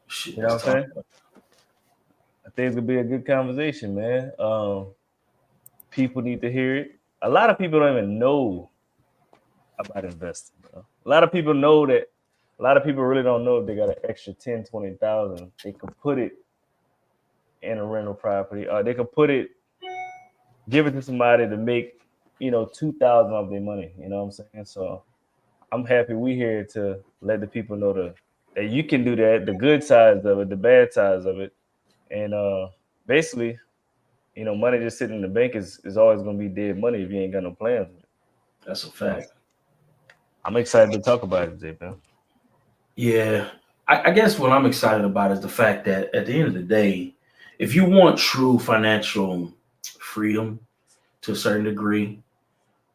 Shit, You know let's what I'm talk saying? about I think it's gonna be a good conversation, man. People need to hear it. A lot of people don't even know about investing, bro. A lot of people know that. A lot of people really don't know if they got an extra 10, 20,000. They could put it in a rental property, or they could put it, give it to somebody to make, 2,000 of their money. You know what I'm saying? So I'm happy we here to let the people know that you can do that, the good sides of it, the bad sides of it, and basically, money just sitting in the bank is always gonna be dead money if you ain't got no plans with it. that's a So fact. I'm excited to talk about it, Jay, man. Yeah, I guess what I'm excited about is the fact that at the end of the day, if you want true financial freedom to a certain degree,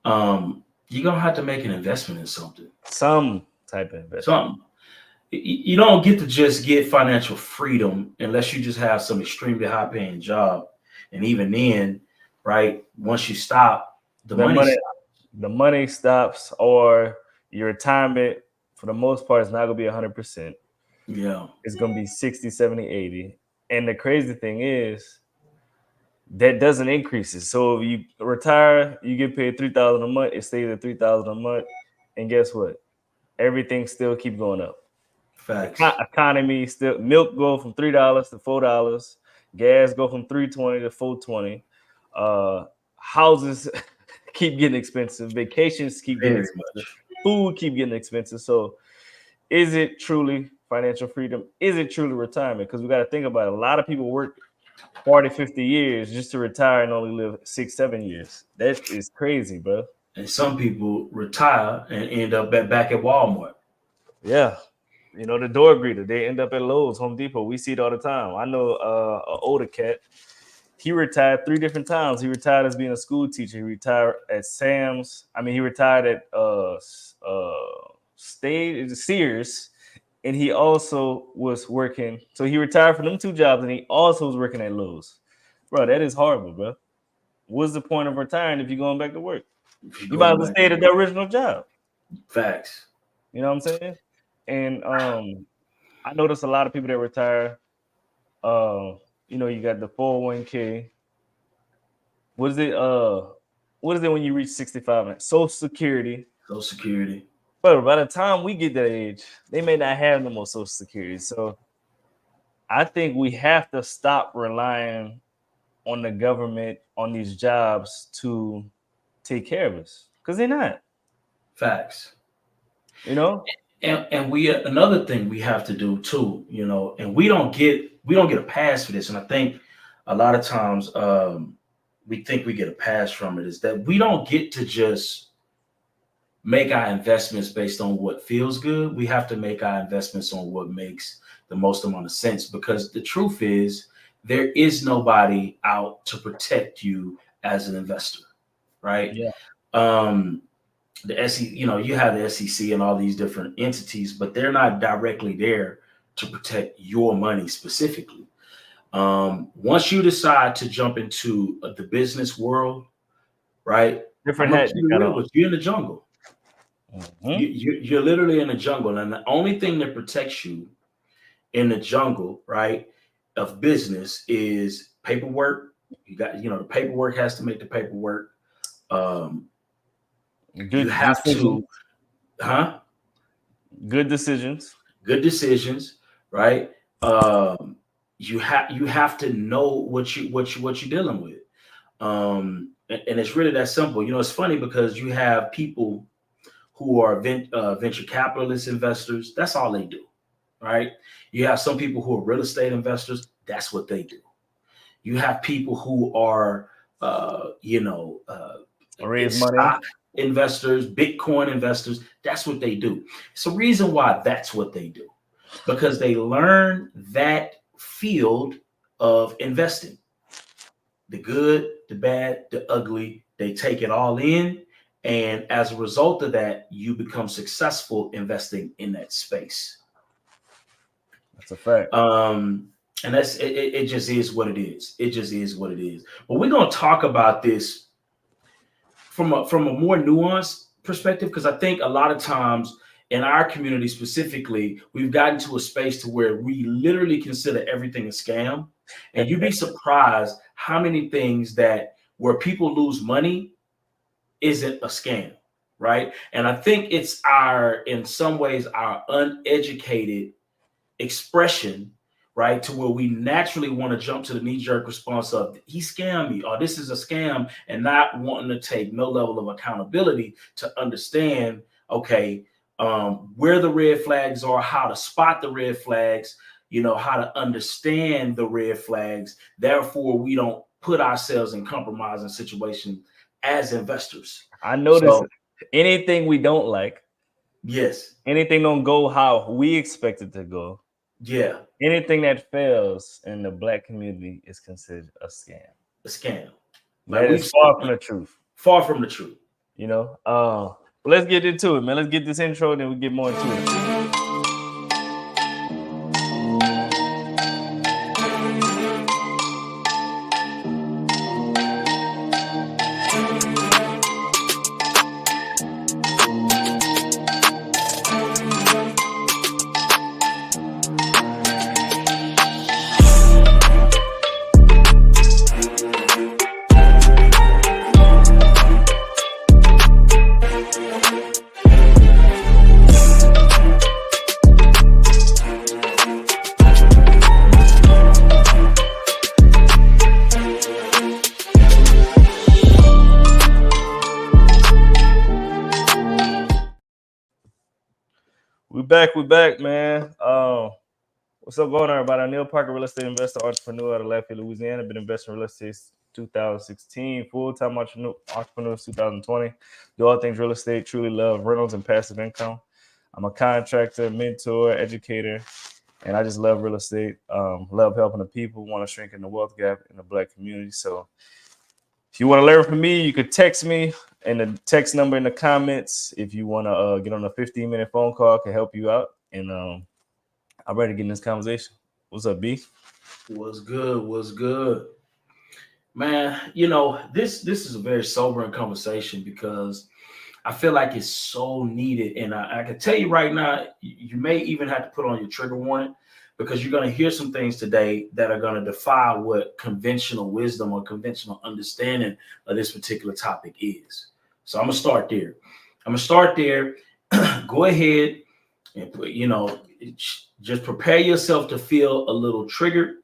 you're gonna have to make an investment in something. Some type of investment. Something. You don't get to just get financial freedom unless you just have some extremely high paying job. And even then, right, once you stop, the The money money, stops. the money stops, or your retirement for the most part is not gonna be 100%. Yeah, It's gonna be 60, 70, 80. And the crazy thing is that doesn't increase it. So if you retire, you get paid 3,000 a month, it stays at 3,000 a month. And guess what? Everything still keep going up. facts. Economy still, milk go from $3 to $4, gas go from 320 to 420. Houses keep getting expensive, vacations keep getting Very expensive, much. food keep getting expensive. So is it truly financial freedom? Is it truly retirement? Because we got to think about it. A lot of people work 40, 50 years just to retire and only live 6, 7 years. That is crazy, bro. And some people retire and end up back at Walmart. Yeah. The door greeter, they end up at Lowe's, Home Depot. We see it all the time. I know an older cat. He retired 3 different times. He retired as being a school teacher. He retired at Sam's. I mean, he retired at Sears, and he also was working. So he retired from them two jobs, and he also was working at Lowe's. Bro, that is horrible, bro. What's the point of retiring if you're going back to work? If you're You might as going well back stay to at work, the original job. facts. You know what I'm saying? And I notice a lot of people that retire. Uh, you got the 401k. What is it? What is it when you reach 65? Social Security. Social Security. But by the time we get that age, they may not have no more Social Security. So I think we have to stop relying on the government on these jobs to take care of us because they're not. Facts. You know, And we another thing we have to do too, and we don't get a pass for this. And I think a lot of times we think we get a pass from it is that we don't get to just make our investments based on what feels good. We have to make our investments on what makes the most amount of sense because the truth is there is nobody out to protect you as an investor, right? yeah, Um, the SEC, you have the SEC and all these different entities, but they're not directly there to protect your money specifically. Once you decide to jump into the business world, right? I'm different gonna hat keep you it got real on. with you. You're in the jungle. Hmm. You're literally in the jungle, and the only thing that protects you in the jungle, right, of business is paperwork. You got, the paperwork has to make the paperwork. Um, you Good have decisions. to, huh? Good decisions. Good decisions, right? Um, you have to know what you're dealing with, and it's really that simple. It's funny because you have people who are venture capitalist investors. That's all they do, right? You have some people who are real estate investors. That's what they do. You have people who are, Raise money. stock investors, Bitcoin investors. That's what they do. It's a reason why that's what they do because they learn that field of investing, the good, the bad, the ugly. They take it all in. And as a result of that, you become successful investing in that space. That's a fact. Um, and it just is what it is. It just is what it is. But we're gonna talk about this from a more nuanced perspective because I think a lot of times in our community specifically, we've gotten to a space to where we literally consider everything a scam. And you'd be surprised how many things that where people lose money isn't a scam, right? And I think it's in some ways, our uneducated expression, right? To where we naturally want to jump to the knee-jerk response of he scammed me or this is a scam, and not wanting to take no level of accountability to understand, okay, where the red flags are, how to spot the red flags, how to understand the red flags. Therefore, we don't put ourselves in compromising situations as investors. I notice anything we don't like, yes, anything don't go how we expect it to go, yeah, anything that fails in the Black community is considered a scam. A scam. That is far from the truth. Far from the truth. Let's get into it, man. Let's get this intro, and then we get more into it. We back, man. What's up going on, everybody? I'm Neil Parker, real estate investor, entrepreneur out of Lafayette, Louisiana. Been investing in real estate since 2016, full-time entrepreneur since 2020. Do all things real estate, truly love rentals and passive income. I'm a contractor, mentor, educator, and I just love real estate. Love helping the people, want to shrink in the wealth gap in the Black community. So if you want to learn from me, you could text me and the text number in the comments. If you want to get on a 15-minute phone call, I can help you out. And I'm ready to get in this conversation. What's up, B? What's good? Man, this is a very sobering conversation because I feel like it's so needed. And I can tell you right now, you may even have to put on your trigger warning because you're going to hear some things today that are going to defy what conventional wisdom or conventional understanding of this particular topic is. So I'm going to start there. Go ahead and put, just prepare yourself to feel a little triggered,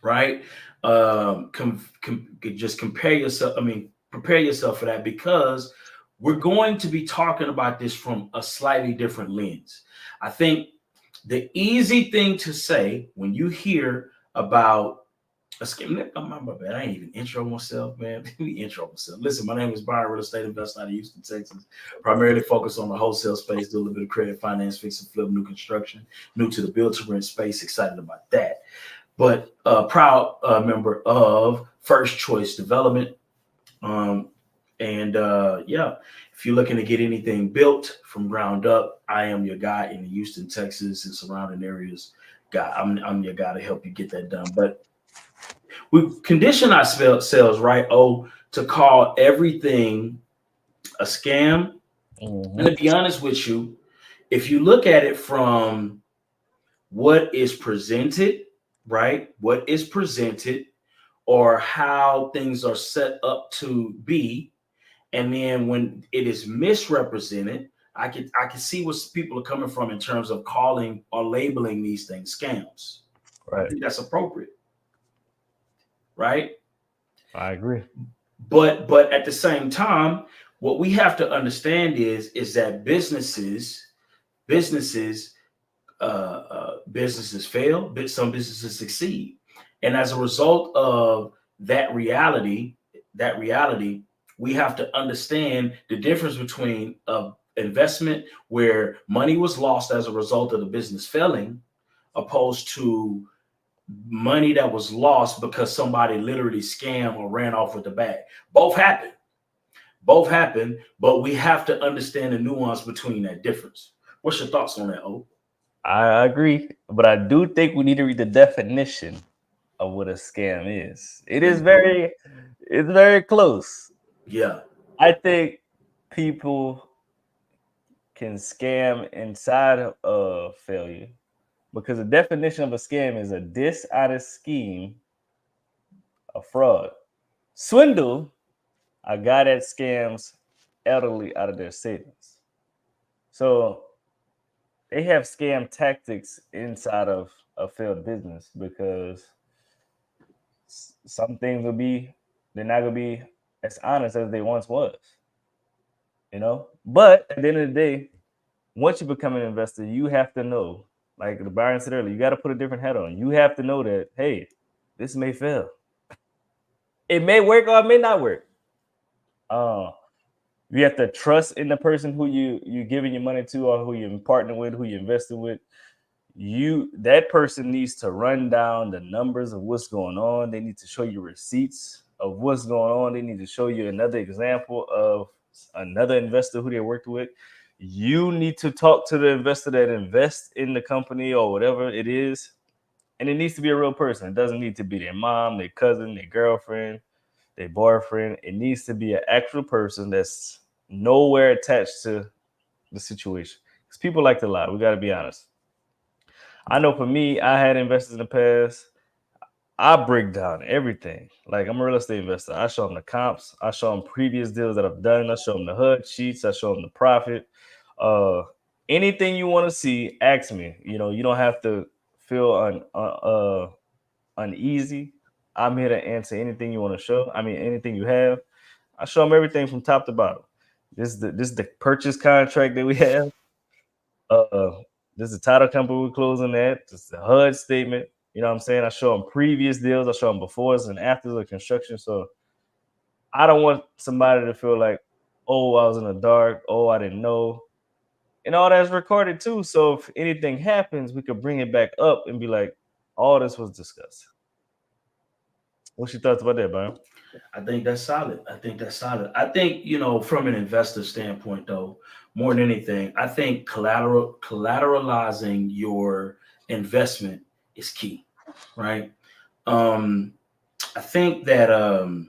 right? Just prepare yourself for that because we're going to be talking about this from a slightly different lens. I think the easy thing to say when you hear about a scam, my bad, I ain't even intro myself, man. Let me intro myself. Listen, my name is Byron, real estate investor out of Houston, Texas. Primarily focused on the wholesale space, do a little bit of credit, finance, fix and flip, new construction, new to the build to rent space. Excited about that. But proud member of First Choice Development. If you're looking to get anything built from ground up, I am your guy in the Houston, Texas and surrounding areas. I'm your guy to help you get that done. But we condition ourselves, right, to call everything a scam. Mm-hmm. And to be honest with you, if you look at it from what is presented, right, or how things are set up to be, and then when it is misrepresented, I can see where people are coming from in terms of calling or labeling these things scams. Right. I think that's appropriate. Right? I agree. But at the same time, what we have to understand is that businesses fail, but some businesses succeed. And as a result of that reality, we have to understand the difference between investment where money was lost as a result of the business failing, opposed to money that was lost because somebody literally scammed or ran off with the bag. Both happen, but we have to understand the nuance between that difference. What's your thoughts on that, O? I agree, but I do think we need to read the definition of what a scam is. It's very close. Yeah. I think people can scam inside of failure, because the definition of a scam is a dishonest scheme, a fraud. Swindle, a guy that scams elderly out of their savings. So they have scam tactics inside of a failed business, because some things will be, they're not gonna be as honest as they once was, you know. But at the end of the day, once you become an investor, you have to know, like the Byron said earlier, you got to put a different hat on. You have to know that, hey, this may fail. It may work or it may not work. You have to trust in the person who you giving your money to, or who you're partnering with, who you're investing with. That person needs to run down the numbers of what's going on. They need to show you receipts of what's going on. They need to show you another example of another investor who they worked with. You need to talk to the investor that invests in the company or whatever it is. And it needs to be a real person. It doesn't need to be their mom, their cousin, their girlfriend, their boyfriend. It needs to be an actual person that's nowhere attached to the situation. Because people like to lie. We got to be honest. I know for me, I had investors in the past. I break down everything. Like, I'm a real estate investor. I show them the comps. I show them previous deals that I've done. I show them the HUD sheets. I show them the profit. Anything you want to see, ask me. You know, you don't have to feel uneasy. I'm here to answer anything you want to show. I mean, anything you have. I show them everything from top to bottom. This is the purchase contract that we have. This is the title company we're closing at. This is the HUD statement. You know what I'm saying? I show them previous deals. I show them befores and afters of construction. So I don't want somebody to feel like, oh, I was in the dark. Oh, I didn't know. And all that's recorded too. So if anything happens, we could bring it back up and be like, all this was discussed. What's your thoughts about that, Byron? I think that's solid. I think, from an investor standpoint, though, more than anything, I think collateralizing your investment is key, right? I think that a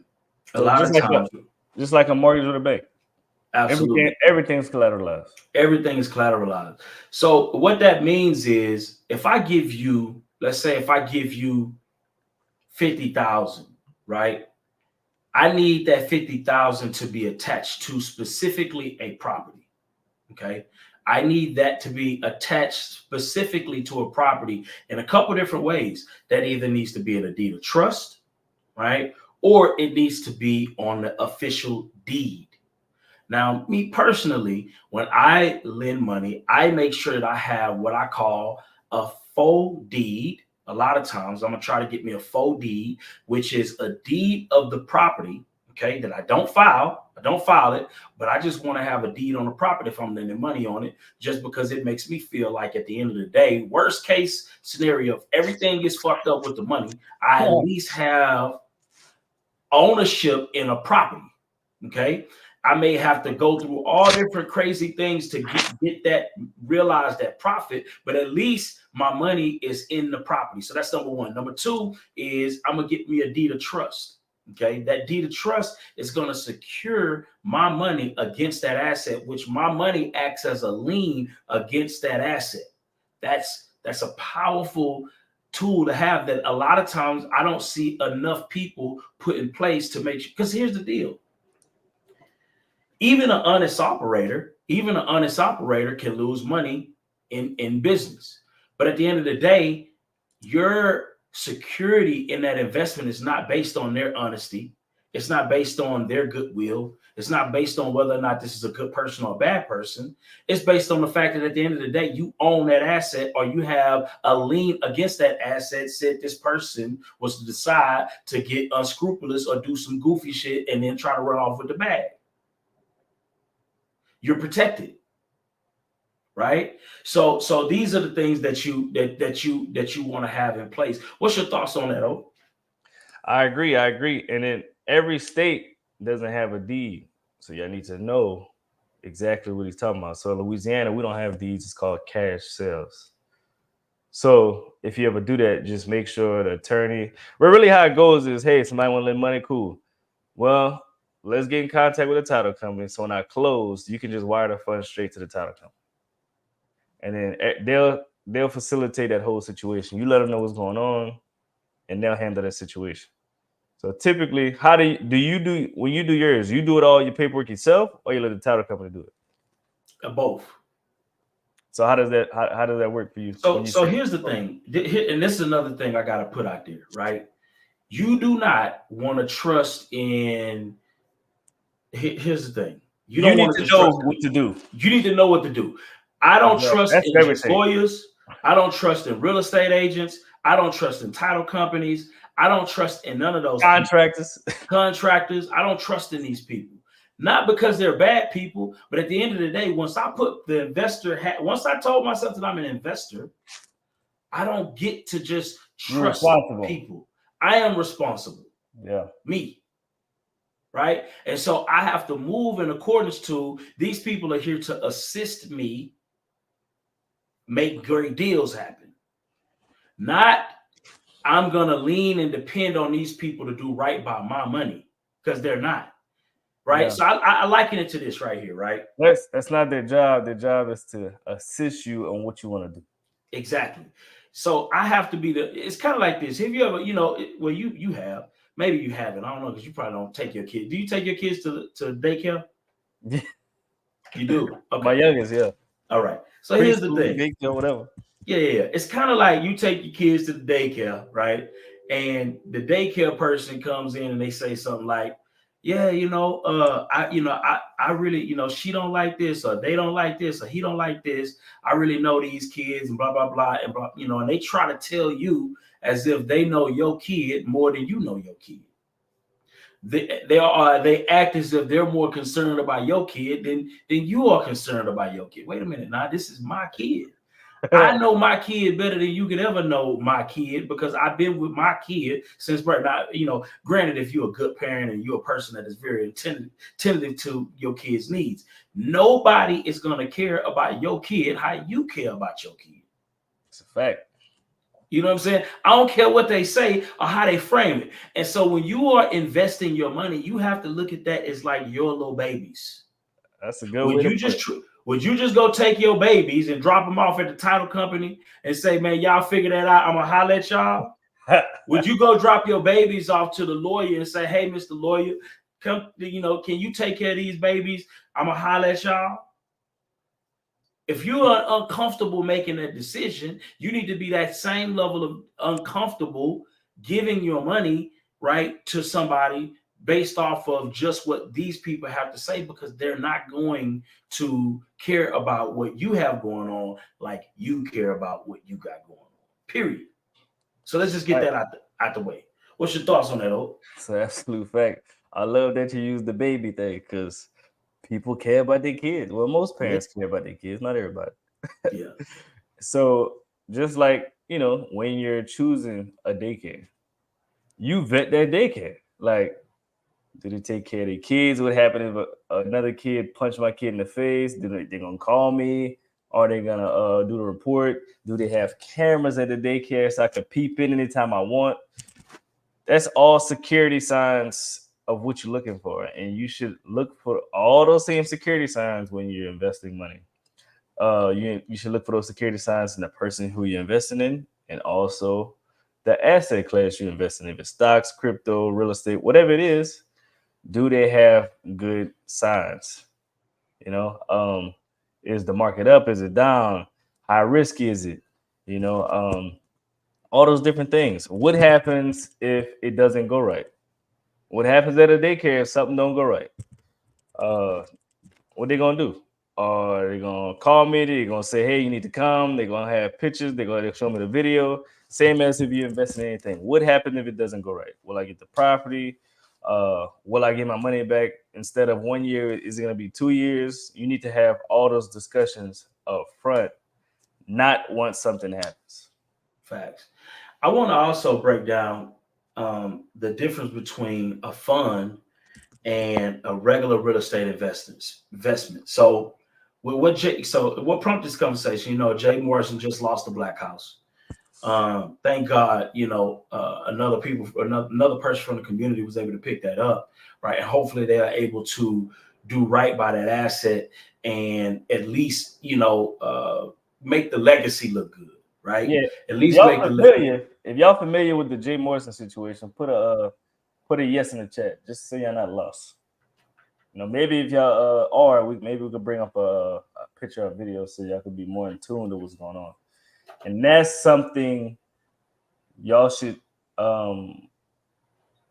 lot of times, just like a mortgage with a bank, absolutely, everything's collateralized. Everything is collateralized. So what that means is, let's say if I give you 50,000, right? I need that 50,000 to be attached to specifically a property. Okay. I need that to be attached specifically to a property in a couple different ways. That either needs to be in a deed of trust, right? Or it needs to be on the official deed. Now, me personally, when I lend money, I make sure that I have what I call a faux deed. A lot of times I'm going to try to get me a faux deed, which is a deed of the property, okay, that I don't file it, but I just want to have a deed on the property if I'm lending money on it, just because it makes me feel like at the end of the day, worst case scenario, if everything gets fucked up with the money, I at least have ownership in a property, okay? I may have to go through all different crazy things to get that, realize that profit, but at least my money is in the property. So that's number one. Number two is I'm going to get me a deed of trust. Okay. That deed of trust is going to secure my money against that asset, which my money acts as a lien against that asset. That's a powerful tool to have that a lot of times I don't see enough people put in place to make sure, because here's the deal. Even an honest operator can lose money in business. But at the end of the day, your security in that investment is not based on their honesty. It's not based on their goodwill. It's not based on whether or not this is a good person or a bad person. It's based on the fact that at the end of the day, you own that asset, or you have a lien against that asset, said this person was to decide to get unscrupulous or do some goofy shit and then try to run off with the bag. You're protected, right? So these are the things that you want to have in place. What's your thoughts on that, O? I agree. And then every state doesn't have a deed, so y'all need to know exactly what he's talking about. So Louisiana, we don't have deeds. It's called cash sales. So if you ever do that, just make sure the attorney. But really, how it goes is, hey, somebody want to lend money, cool. Well, let's get in contact with the title company. So when I close, you can just wire the funds straight to the title company. and then they'll facilitate that whole situation. You let them know what's going on, and they'll handle that situation. So typically, how do you do when you do yours? You do it all your paperwork yourself, or you let the title company do it? Both. So how does that work for you? So here's the thing, and this is another thing I got to put out there, right? You do not want to trust in. Here's the thing. You don't need want to know what to do. You need to know what to do. I don't trust in just everything. lawyers. I don't trust in real estate agents. I don't trust in title companies. I don't trust in none of those contractors. Contractors. I don't trust in these people. Not because they're bad people, but at the end of the day, once I put the investor hat, once I told myself that I'm an investor, I don't get to just trust people. I am responsible. Yeah. Me. Right? And so I have to move in accordance to these people are here to assist me make great deals happen. Not I'm going to lean and depend on these people to do right by my money because they're not. Right? Yeah. So I liken it to this right here, right? That's not their job. Their job is to assist you on what you want to do. Exactly. So I have to be it's kind of like this. Have you ever, well, you have. Maybe you haven't. I don't know because you probably don't take your kids. Do you take your kids to daycare? Yeah. You do? Okay. My youngest, yeah. All right. So here's the thing. Daycare, whatever. Yeah. It's kind of like you take your kids to the daycare, right? And the daycare person comes in and they say something like, yeah, I really, she don't like this, or they don't like this, or he don't like this. I really know these kids and blah, blah, blah, and blah, and they try to tell you as if they know your kid more than you know your kid. They act as if they're more concerned about your kid than you are concerned about your kid. Wait a minute, now this is my kid. I know my kid better than you could ever know my kid because I've been with my kid since birth. Now, granted, if you're a good parent and you're a person that is very attentive to your kid's needs, nobody is going to care about your kid how you care about your kid. It's a fact. You know what I'm saying? I don't care what they say or how they frame it. And so when you are investing your money, you have to look at that as like your little babies. That's a good way. Would you just go take your babies and drop them off at the title company and say, man, y'all figure that out. I'm going to holler at y'all. Would you go drop your babies off to the lawyer and say, hey, Mr. Lawyer, come, can you take care of these babies? I'm going to holler at y'all. If you are uncomfortable making that decision, you need to be that same level of uncomfortable giving your money, right, to somebody based off of just what these people have to say, because they're not going to care about what you have going on like you care about what you got going on, period. So let's just get that out the way. What's your thoughts on that, Oak? It's an absolute fact. I love that you use the baby thing because people care about their kids. Well, most parents care about their kids, not everybody. Yeah. So just like, when you're choosing a daycare, you vet that daycare. Like, do they take care of their kids? What happened if another kid punched my kid in the face? They gonna call me? Are they gonna do the report? Do they have cameras at the daycare so I can peep in anytime I want? That's all security signs of what you're looking for, and you should look for all those same security signs when you're investing money. You should look for those security signs in the person who you're investing in, and also the asset class you're investing in. If it's stocks, crypto, real estate, whatever it is. Do they have good signs? Is the market up? Is it down? How risky is it? All those different things. What happens if it doesn't go right? What happens at a daycare if something don't go right? What they gonna do? Are they gonna call me? They're gonna say, hey, you need to come. They're gonna have pictures. They're gonna show me the video. Same as if you invest in anything. What happens if it doesn't go right? Will I get the property? Will I get my money back instead of 1 year? Is it going to be 2 years? You need to have all those discussions up front, not once something happens. Facts. I want to also break down the difference between a fund and a regular real estate investment. So what prompted this conversation? Jay Morrison just lost the Black House. Thank God, another person from the community was able to pick that up, right? And hopefully they are able to do right by that asset and at least, make the legacy look good, right? Yeah. At least make the legacy. If y'all familiar with the Jay Morrison situation, put a yes in the chat just so y'all not lost. You know, maybe if y'all are, maybe we could bring up a picture or video so y'all could be more in tune to what's going on. And that's something y'all should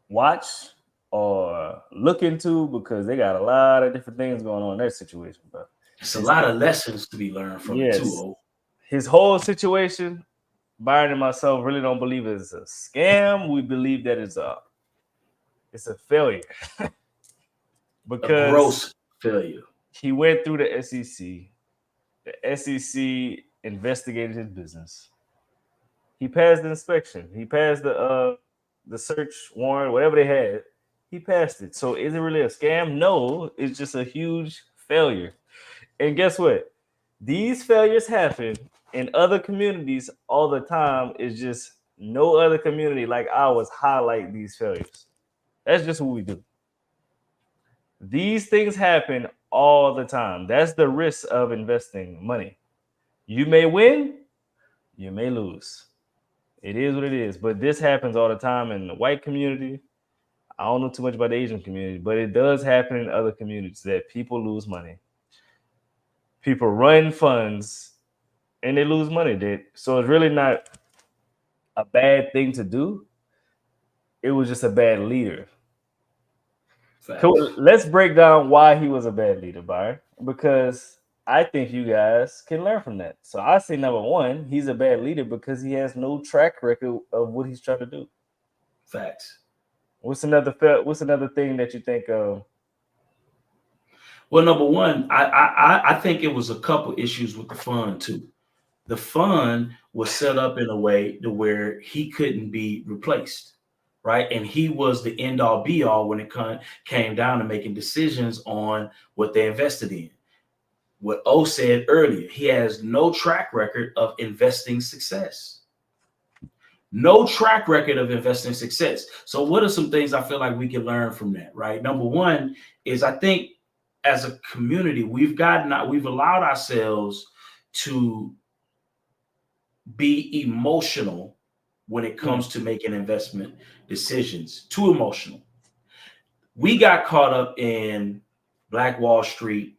watch or look into because they got a lot of different things going on in that situation, bro. It's a lot of lessons to be learned from it too. Oh. His whole situation, Byron and myself really don't believe it's a scam. We believe that it's a failure. Because a gross failure. He went through the SEC. The SEC investigated his business. He passed the inspection. He passed the search warrant, whatever they had. He passed it. So is it really a scam? No, it's just a huge failure. And guess what? These failures happen in other communities all the time. It's just no other community like ours highlight these failures. That's just what we do. These things happen all the time. That's the risk of investing money. You may win, you may lose. It is what it is. But this happens all the time in the white community. I don't know too much about the Asian community, but it does happen in other communities that people lose money. People run funds and they lose money. So it's really not a bad thing to do. It was just a bad leader. Let's break down why he was a bad leader, Byron, because I think you guys can learn from that. So I say number one, he's a bad leader because he has no track record of what he's trying to do. Facts. What's another thing that you think of? Well, number one, I think it was a couple issues with the fund too. The fund was set up in a way to where he couldn't be replaced. Right. And he was the end all be all when it came down to making decisions on what they invested in. What O said earlier, he has no track record of investing success. No track record of investing success. So what are some things I feel like we can learn from that? Right. Number one is I think as a community, we've allowed ourselves to be emotional when it comes to making investment decisions. Too emotional. We got caught up in Black Wall Street,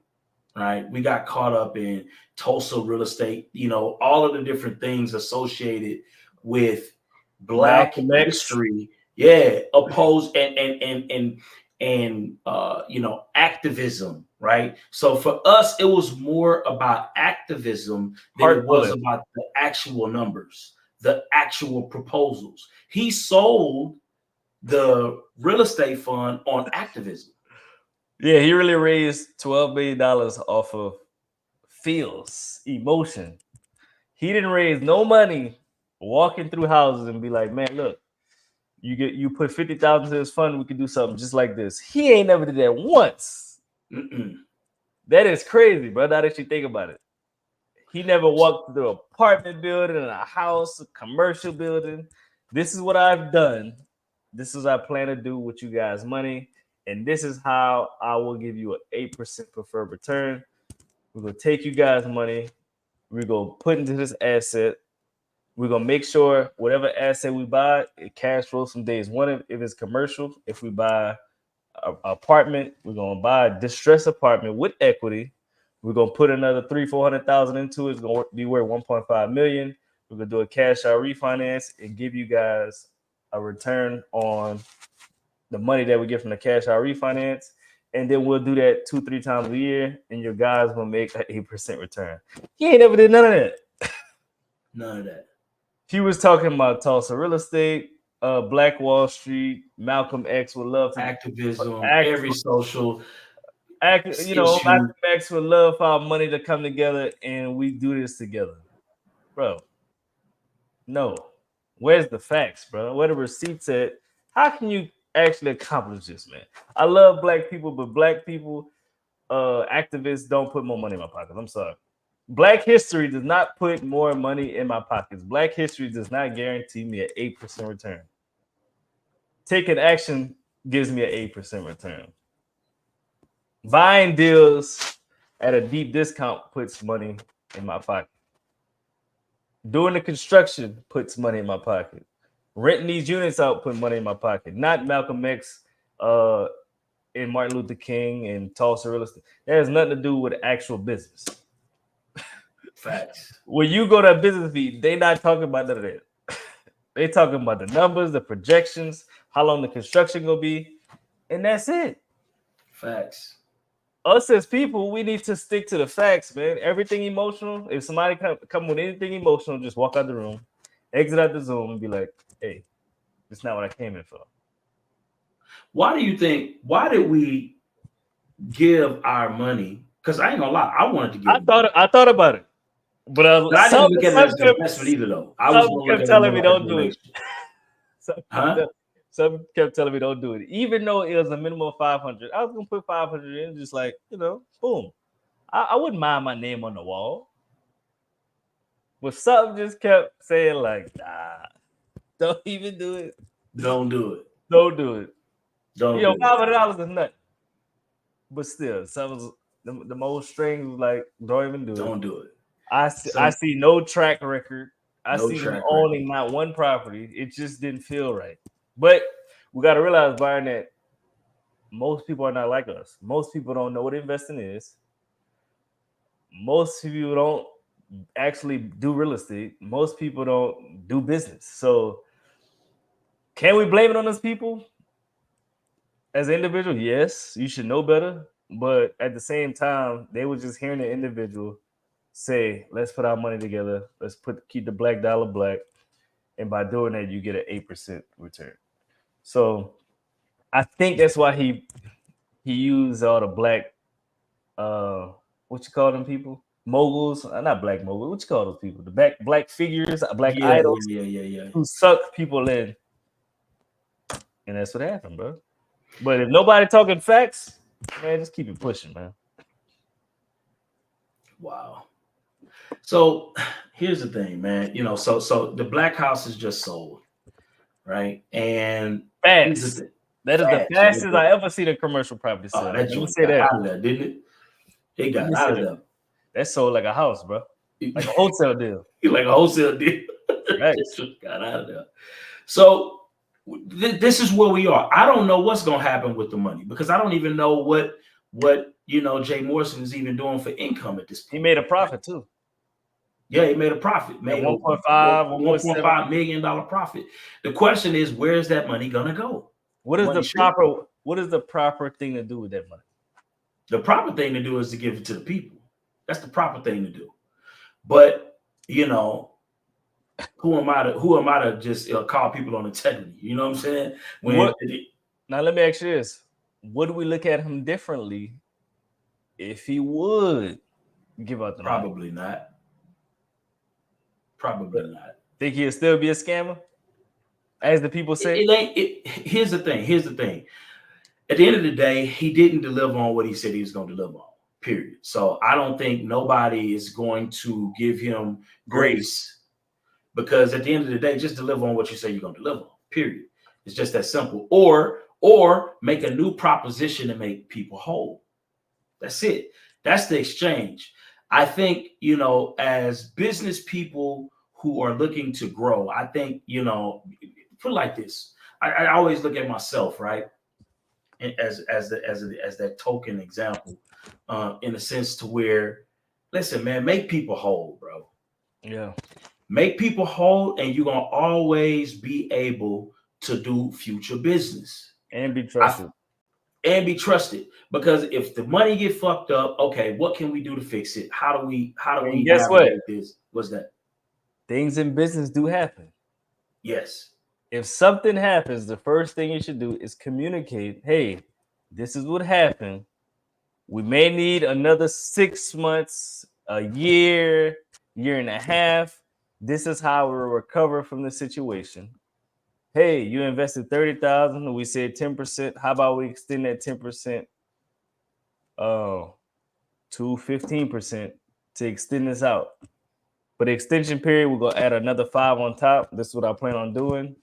right? We got caught up in Tulsa real estate, all of the different things associated with Black history. Yeah, opposed and activism, right? So for us, it was more about activism than it was about the actual numbers, the actual proposals. He sold the real estate fund on activism. Yeah, he really raised $12 billion off of feels, emotion. He didn't raise no money walking through houses and be like, man, look, you put 50,000 in this fund, we could do something just like this. He ain't never did that once. That is crazy, bro. Now that you think about it. He never walked through an apartment building, a house, a commercial building. This is what I've done. This is what I plan to do with you guys' money. And this is how I will give you an 8% preferred return. We're going to take you guys' money. We're going to put into this asset. We're going to make sure whatever asset we buy, it cash flows from days one. If it's commercial, if we buy an apartment, we're going to buy a distressed apartment with equity. We're going to put another $300,000-$400,000 into it. It's going to be worth $1.5 million. We're going to do a cash out refinance and give you guys a return on the money that we get from the cash out refinance. And then we'll do that 2-3 times a year, and your guys will make an 8% return. He ain't never did none of that. None of that. He was talking about Tulsa real estate, Black Wall Street, Malcolm X would love to activism, every social Malcolm X would love for our money to come together and we do this together. Bro, no. Where's the facts, bro? Where the receipts at? How can you actually accomplish this, man? I love black people, but black people, activists don't put more money in my pocket. I'm sorry. Black history does not put more money in my pockets. Black history does not guarantee me an 8% return. Taking action gives me an 8% return. Buying deals at a deep discount puts money in my pocket. Doing the construction puts money in my pocket. Renting these units out put money in my pocket. Not Malcolm X, and Martin Luther King and Tulsa real estate. That has nothing to do with actual business. Facts. When you go to a business meeting, they not talking about none of that. They talking about the numbers, the projections, how long the construction gonna be, and that's it. Facts. Us as people, we need to stick to the facts, man. Everything emotional. If somebody come with anything emotional, just walk out the room, exit out the Zoom, and be like, "Hey, it's not what I came in for." Why do you think? Why did we give our money? Because I ain't gonna lie, I wanted to give. I thought about it, but I didn't look at it as an investment either, though. I was some gonna look kept at it telling more me like a don't do it. donation. Some kept telling me don't do it, even though it was a minimum of 500. I was gonna put 500 in, just like boom. I wouldn't mind my name on the wall, but something just kept saying like, nah, don't even do it. Don't do it. Don't do it. Don't do it. $500 is nothing, but still, some was the most strings was like, don't even do it. Don't do it. I see no track record. I No see them track owning not one property. It just didn't feel right. But we got to realize, Byron, that most people are not like us. Most people don't know what investing is. Most people don't actually do real estate. Most people don't do business. So can we blame it on those people? As an individual, yes, you should know better. But at the same time, they were just hearing the individual say, let's put our money together. Let's keep the black dollar black. And by doing that, you get an 8% return. So I think that's why he used all the black, what you call them people? Moguls, not black moguls. What you call those people? The black figures, black idols, who suck people in. And that's what happened, bro. But if nobody talking facts, man, just keep it pushing, man. Wow. So here's the thing, man. So the black house is just sold, right? And fast. That is the fastest I ever seen a commercial property sell. That joint got out of there, didn't it? It got out of there. That sold like a house, bro. Like a wholesale deal. Like a wholesale deal. Nice. Got out of there. So this is where we are. I don't know what's gonna happen with the money because I don't even know what Jay Morrison is even doing for income at this point. He made a profit too. Yeah, he made a profit. Made $1.5 million profit. The question is, where's that money gonna go? What is the proper thing to do with that money? The proper thing to do is to give it to the people. That's the proper thing to do. But who am I to just call people on integrity? You know what I'm saying? Now let me ask you this: would we look at him differently if he would give out the Probably money? Not. Probably not. Think he'll still be a scammer, as the people say? Here's the thing. At the end of the day, he didn't deliver on what he said he was going to deliver on. Period. So I don't think nobody is going to give him grace because at the end of the day, just deliver on what you say you're going to deliver on. Period. It's just that simple. Or make a new proposition to make people whole. That's it. That's the exchange. I think, as business people who are looking to grow, I think, put it like this. I always look at myself, right? As that token example, in a sense to where, listen, man, make people whole, bro. Yeah. Make people whole, and you're gonna always be able to do future business and be trusted. Because if the money get fucked up, okay, what can we do to fix it? How do we guess what? This? What's that? Things in business do happen. Yes. If something happens, the first thing you should do is communicate. Hey, this is what happened. We may need another 6 months, a year and a half. This is how we'll recover from the situation. Hey, you invested $30,000. We said 10%. How about we extend that 10% to 15% to extend this out? For the extension period, we're gonna add another 5 on top. This is what I plan on doing.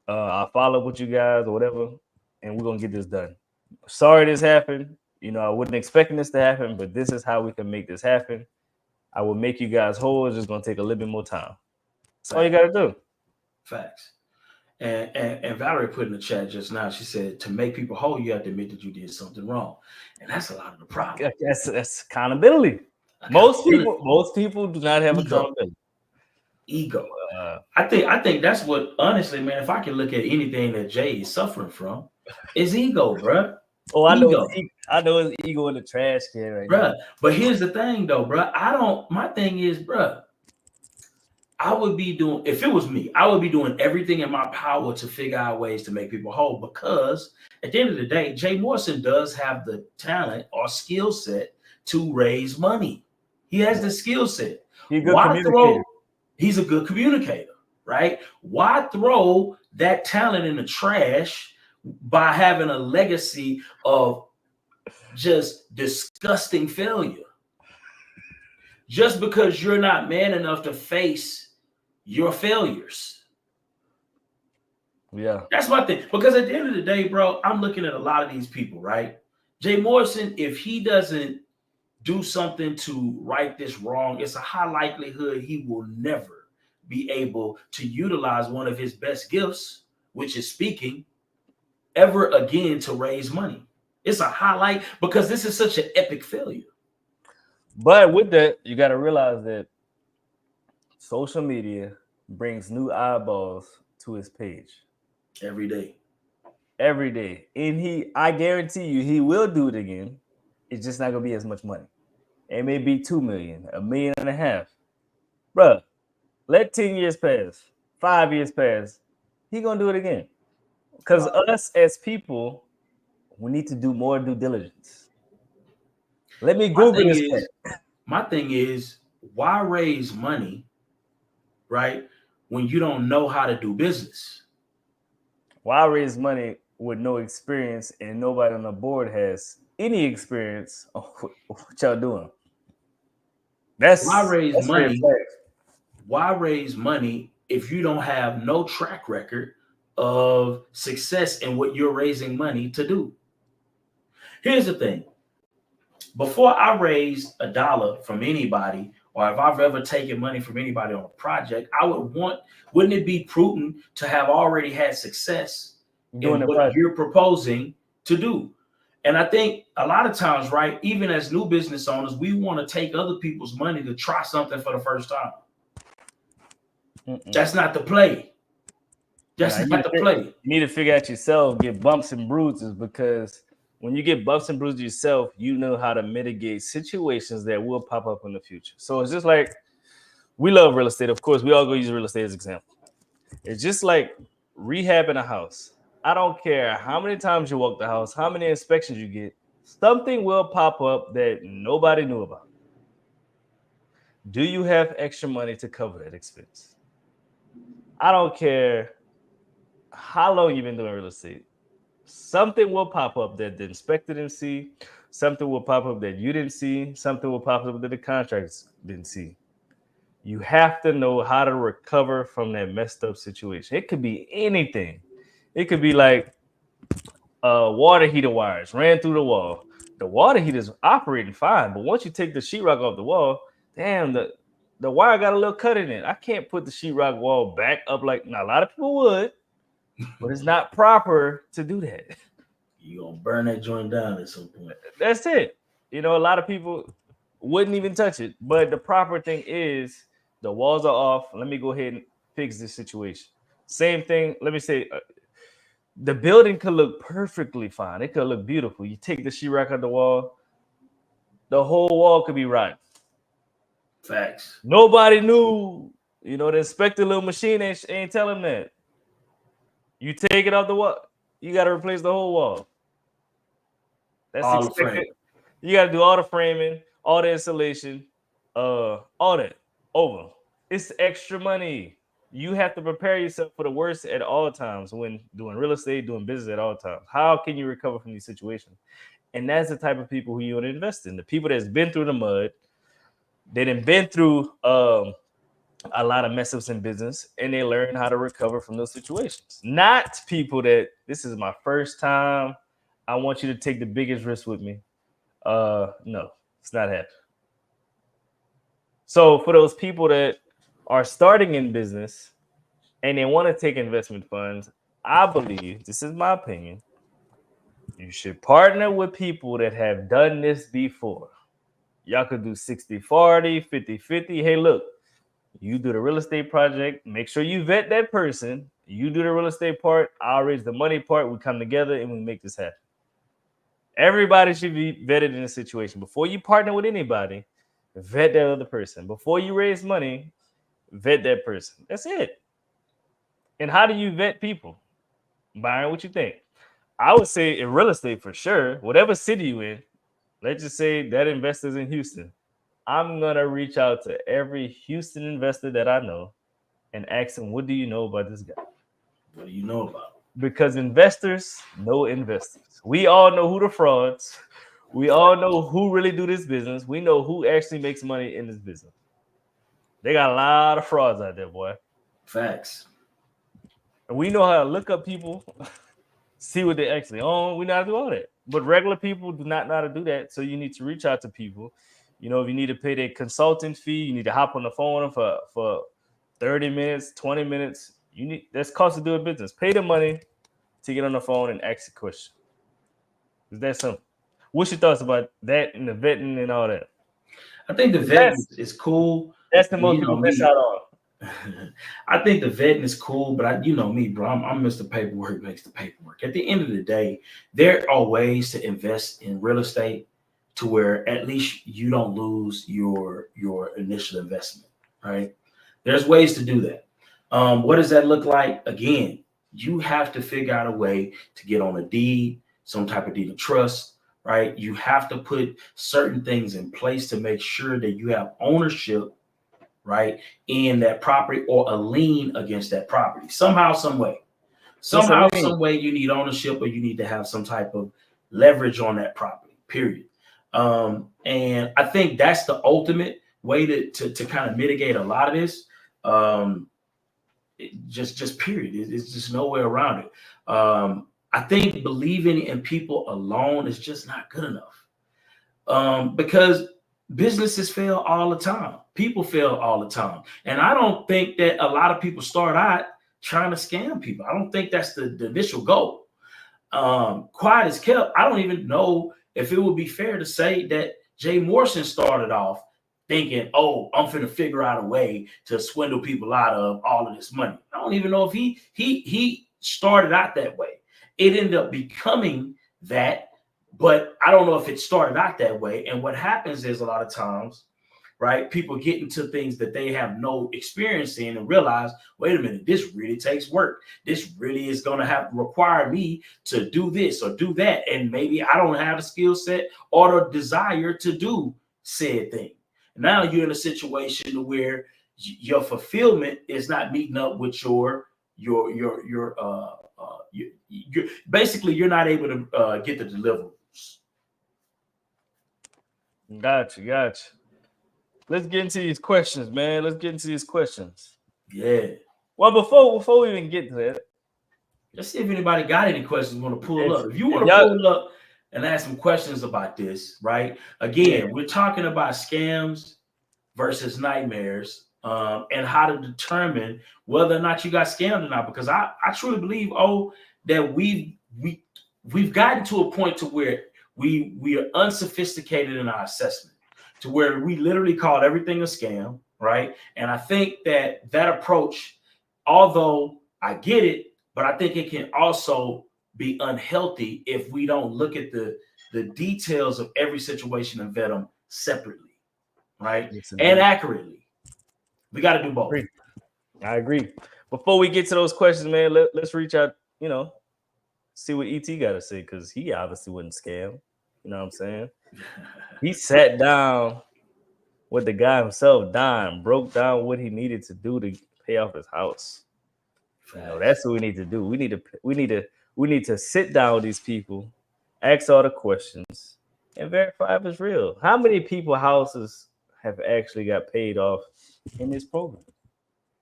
I'll follow up with you guys or whatever, and we're gonna get this done. Sorry this happened. I wasn't expecting this to happen, but this is how we can make this happen. I will make you guys whole. It's just gonna take a little bit more time. That's all you got to do. Facts. And Valerie put in the chat just now, she said, to make people whole, you have to admit that you did something wrong. And that's a lot of the problem. That's accountability. Most people do not have accountability. Ego. I think that's what, honestly, man, if I can look at anything that Jay is suffering from, is ego, bro. Oh, I know his ego in the trash can right now. But here's the thing, though, bro. My thing is, bro, I would be doing, if it was me, I would be doing everything in my power to figure out ways to make people whole, because at the end of the day, Jay Morrison does have the talent or skill set to raise money. He has the skill set. He's a good communicator, right? Why throw that talent in the trash by having a legacy of just disgusting failure? Just because you're not man enough to face your failures. Yeah. That's my thing. Because at the end of the day, bro, I'm looking at a lot of these people, right? Jay Morrison, if he doesn't do something to right this wrong, it's a high likelihood he will never be able to utilize one of his best gifts, which is speaking, ever again to raise money. It's a highlight because this is such an epic failure. But with that, you got to realize that social media brings new eyeballs to his page every day. And I guarantee you, he will do it again. It's just not going to be as much money. It may be 2 million, $1.5 million. Bruh, let 10 years pass, 5 years pass. He going to do it again. Because us as people, we need to do more due diligence. Let me Google this. My thing is, why raise money, right, when you don't know how to do business? Why raise money with no experience and nobody on the board has any experience on what y'all doing? Why raise money if you don't have no track record of success in what you're raising money to do? Here's the thing. Before I raise $1 from anybody, or if I've ever taken money from anybody on a project, wouldn't it be prudent to have already had success in what you're proposing to do? And I think a lot of times, right, even as new business owners, we want to take other people's money to try something for the first time. That's not the play. You need to figure out yourself, get bumps and bruises, because when you get bumps and bruises yourself, you know how to mitigate situations that will pop up in the future. So it's just like, we love real estate. Of course, we all go use real estate as an example. It's just like rehabbing a house. I don't care how many times you walk the house, how many inspections you get, something will pop up that nobody knew about. Do you have extra money to cover that expense? I don't care how long you've been doing real estate. Something will pop up that the inspector didn't see. Something will pop up that you didn't see. Something will pop up that the contractors didn't see. You have to know how to recover from that messed up situation. It could be anything. It could be like water heater wires ran through the wall. The water heater's operating fine, but once you take the sheetrock off the wall, damn, the wire got a little cut in it. I can't put the sheetrock wall back up like, now a lot of people would, but it's not proper to do that. You're going to burn that joint down at some point. That's it. You know, a lot of people wouldn't even touch it, but the proper thing is the walls are off. Let me go ahead and fix this situation. Same thing. Let me say, the building could look perfectly fine. It could look beautiful. You take the sheetrock on the wall, the whole wall could be rotten. Facts. Nobody knew. You know, the inspector little machine ain't telling that. You take it off the wall, you got to replace the whole wall. That's all expected. You got to do all the framing, all the insulation, all that over. It's extra money. You have to prepare yourself for the worst at all times when doing real estate, doing business at all times. How can you recover from these situations? And that's the type of people who you want to invest in. The people that's been through the mud, they done been through a lot of mess ups in business, and they learn how to recover from those situations. Not people that this is my first time. I want you to take the biggest risk with me. No, it's not happening. So for those people that are starting in business and they want to take investment funds, I believe, this is my opinion, you should partner with people that have done this before. Y'all could do 60-40, 50-50. Hey, look, you do the real estate project. Make sure you vet that person. You do the real estate part. I'll raise the money part. We come together and we make this happen. Everybody should be vetted in a situation. Before you partner with anybody, vet that other person. Before you raise money, vet that person. That's it. And how do you vet people? Byron, what you think? I would say in real estate for sure, whatever city you in, let's just say that investor's in Houston. I'm going to reach out to every Houston investor that I know and ask them, what do you know about this guy? What do you know about him? Because investors know investors. We all know who the frauds. We all know who really do this business. We know who actually makes money in this business. They got a lot of frauds out there, boy. Facts. And we know how to look up people, see what they actually own. We know how to do all that. But regular people do not know how to do that. So you need to reach out to people. You know, if you need to pay their consulting fee, you need to hop on the phone for 30 minutes, 20 minutes. That's cost of doing business. Pay the money to get on the phone and ask a question. Is that simple? What's your thoughts about that and the vetting and all that? I think the vetting is cool. That's the most people miss out on. I think the vetting is cool, but you know me, bro. I'm Mr. Paperwork makes the paperwork. At the end of the day, there are ways to invest in real estate to where at least you don't lose your initial investment, right? There's ways to do that. What does that look like? Again, you have to figure out a way to get on a deed, some type of deed of trust, right? You have to put certain things in place to make sure that you have ownership, right, in that property or a lien against that property somehow, some way. Somehow, some way you need ownership or you need to have some type of leverage on that property, period. And I think that's the ultimate way to kind of mitigate a lot of this. Just period. It's just no way around it. I think believing in people alone is just not good enough. Because businesses fail all the time. People fail all the time. And I don't think that a lot of people start out trying to scam people. I don't think that's the initial goal. Quiet as kept. I don't even know if it would be fair to say that Jay Morrison started off thinking, oh, I'm finna figure out a way to swindle people out of all of this money. I don't even know if he started out that way. It ended up becoming that, but I don't know if it started out that way. And what happens is a lot of times, right, people get into things that they have no experience in and realize, wait a minute, this really takes work. This really is going to have to require me to do this or do that. And maybe I don't have the skill set or the desire to do said thing. Now you're in a situation where your fulfillment is not meeting up with your basically you're not able to get the deliverables. Gotcha. Let's get into these questions, man. Yeah. Well, before we even get to that, let's see if anybody got any questions want to pull up. If you want to pull up and ask some questions about this, right? Again, we're talking about scams versus nightmares, and how to determine whether or not you got scammed or not. Because I truly believe, that we've gotten to a point to where we are unsophisticated in our assessment, to where we literally call everything a scam, right? And I think that approach, although I get it, but I think it can also be unhealthy if we don't look at the details of every situation and vet them separately, right? And accurately. We got to do both. I agree. Before we get to those questions, man, let's reach out, see what ET got to say, because he obviously wasn't scammed. You know what I'm saying? He sat down with the guy himself, Don, broke down what he needed to do to pay off his house. That's what we need to do. We need to sit down with these people, ask all the questions, and verify if it's real. How many people houses have actually got paid off in this program?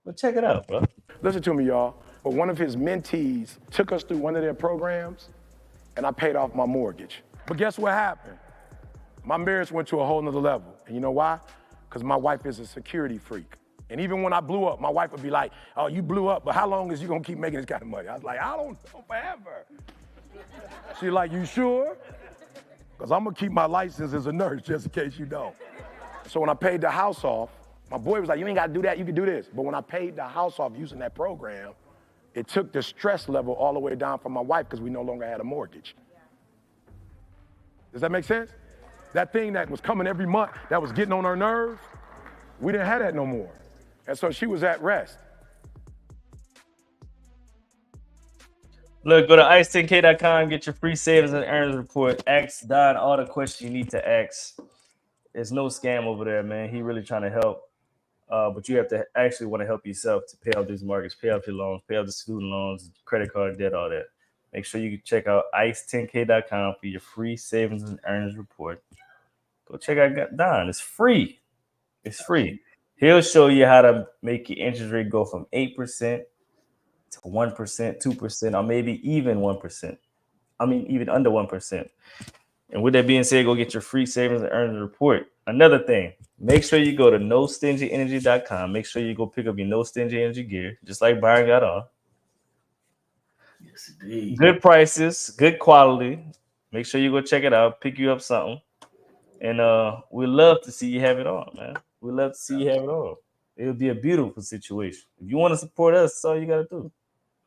Well, check it out, bro. Listen to me, y'all. But one of his mentees took us through one of their programs, and I paid off my mortgage. But guess what happened? My marriage went to a whole nother level. And you know why? Because my wife is a security freak. And even when I blew up, my wife would be like, oh, you blew up, but how long is you gonna keep making this kind of money? I was like, I don't know, forever. She's like, you sure? Because I'm gonna keep my license as a nurse just in case you don't. So when I paid the house off, my boy was like, you ain't gotta do that, you can do this. But when I paid the house off using that program, it took the stress level all the way down for my wife because we no longer had a mortgage. Does that make sense? That thing that was coming every month, that was getting on her nerves, we didn't have that no more. And so she was at rest. Look, go to ice10k.com, get your free savings and earnings report. Ask Don all the questions you need to ask. There's no scam over there, man. He really trying to help. But you have to actually want to help yourself to pay off these mortgages, pay off your loans, pay off the student loans, credit card debt, all that. Make sure you check out ice10k.com for your free savings and earnings report. Go check out Don. It's free. It's free. He'll show you how to make your interest rate go from 8% to 1%, 2%, or maybe even 1%. I mean, even under 1%. And with that being said, go get your free savings and earnings report. Another thing, make sure you go to nostingyenergy.com. Make sure you go pick up your No Stingy Energy gear, just like Byron got on. Yes, indeed. Good prices, good quality. Make sure you go check it out, pick you up something. And we love to see you have it on, man. We love to see you have it on. It'll be a beautiful situation. If you want to support us, that's all you got to do.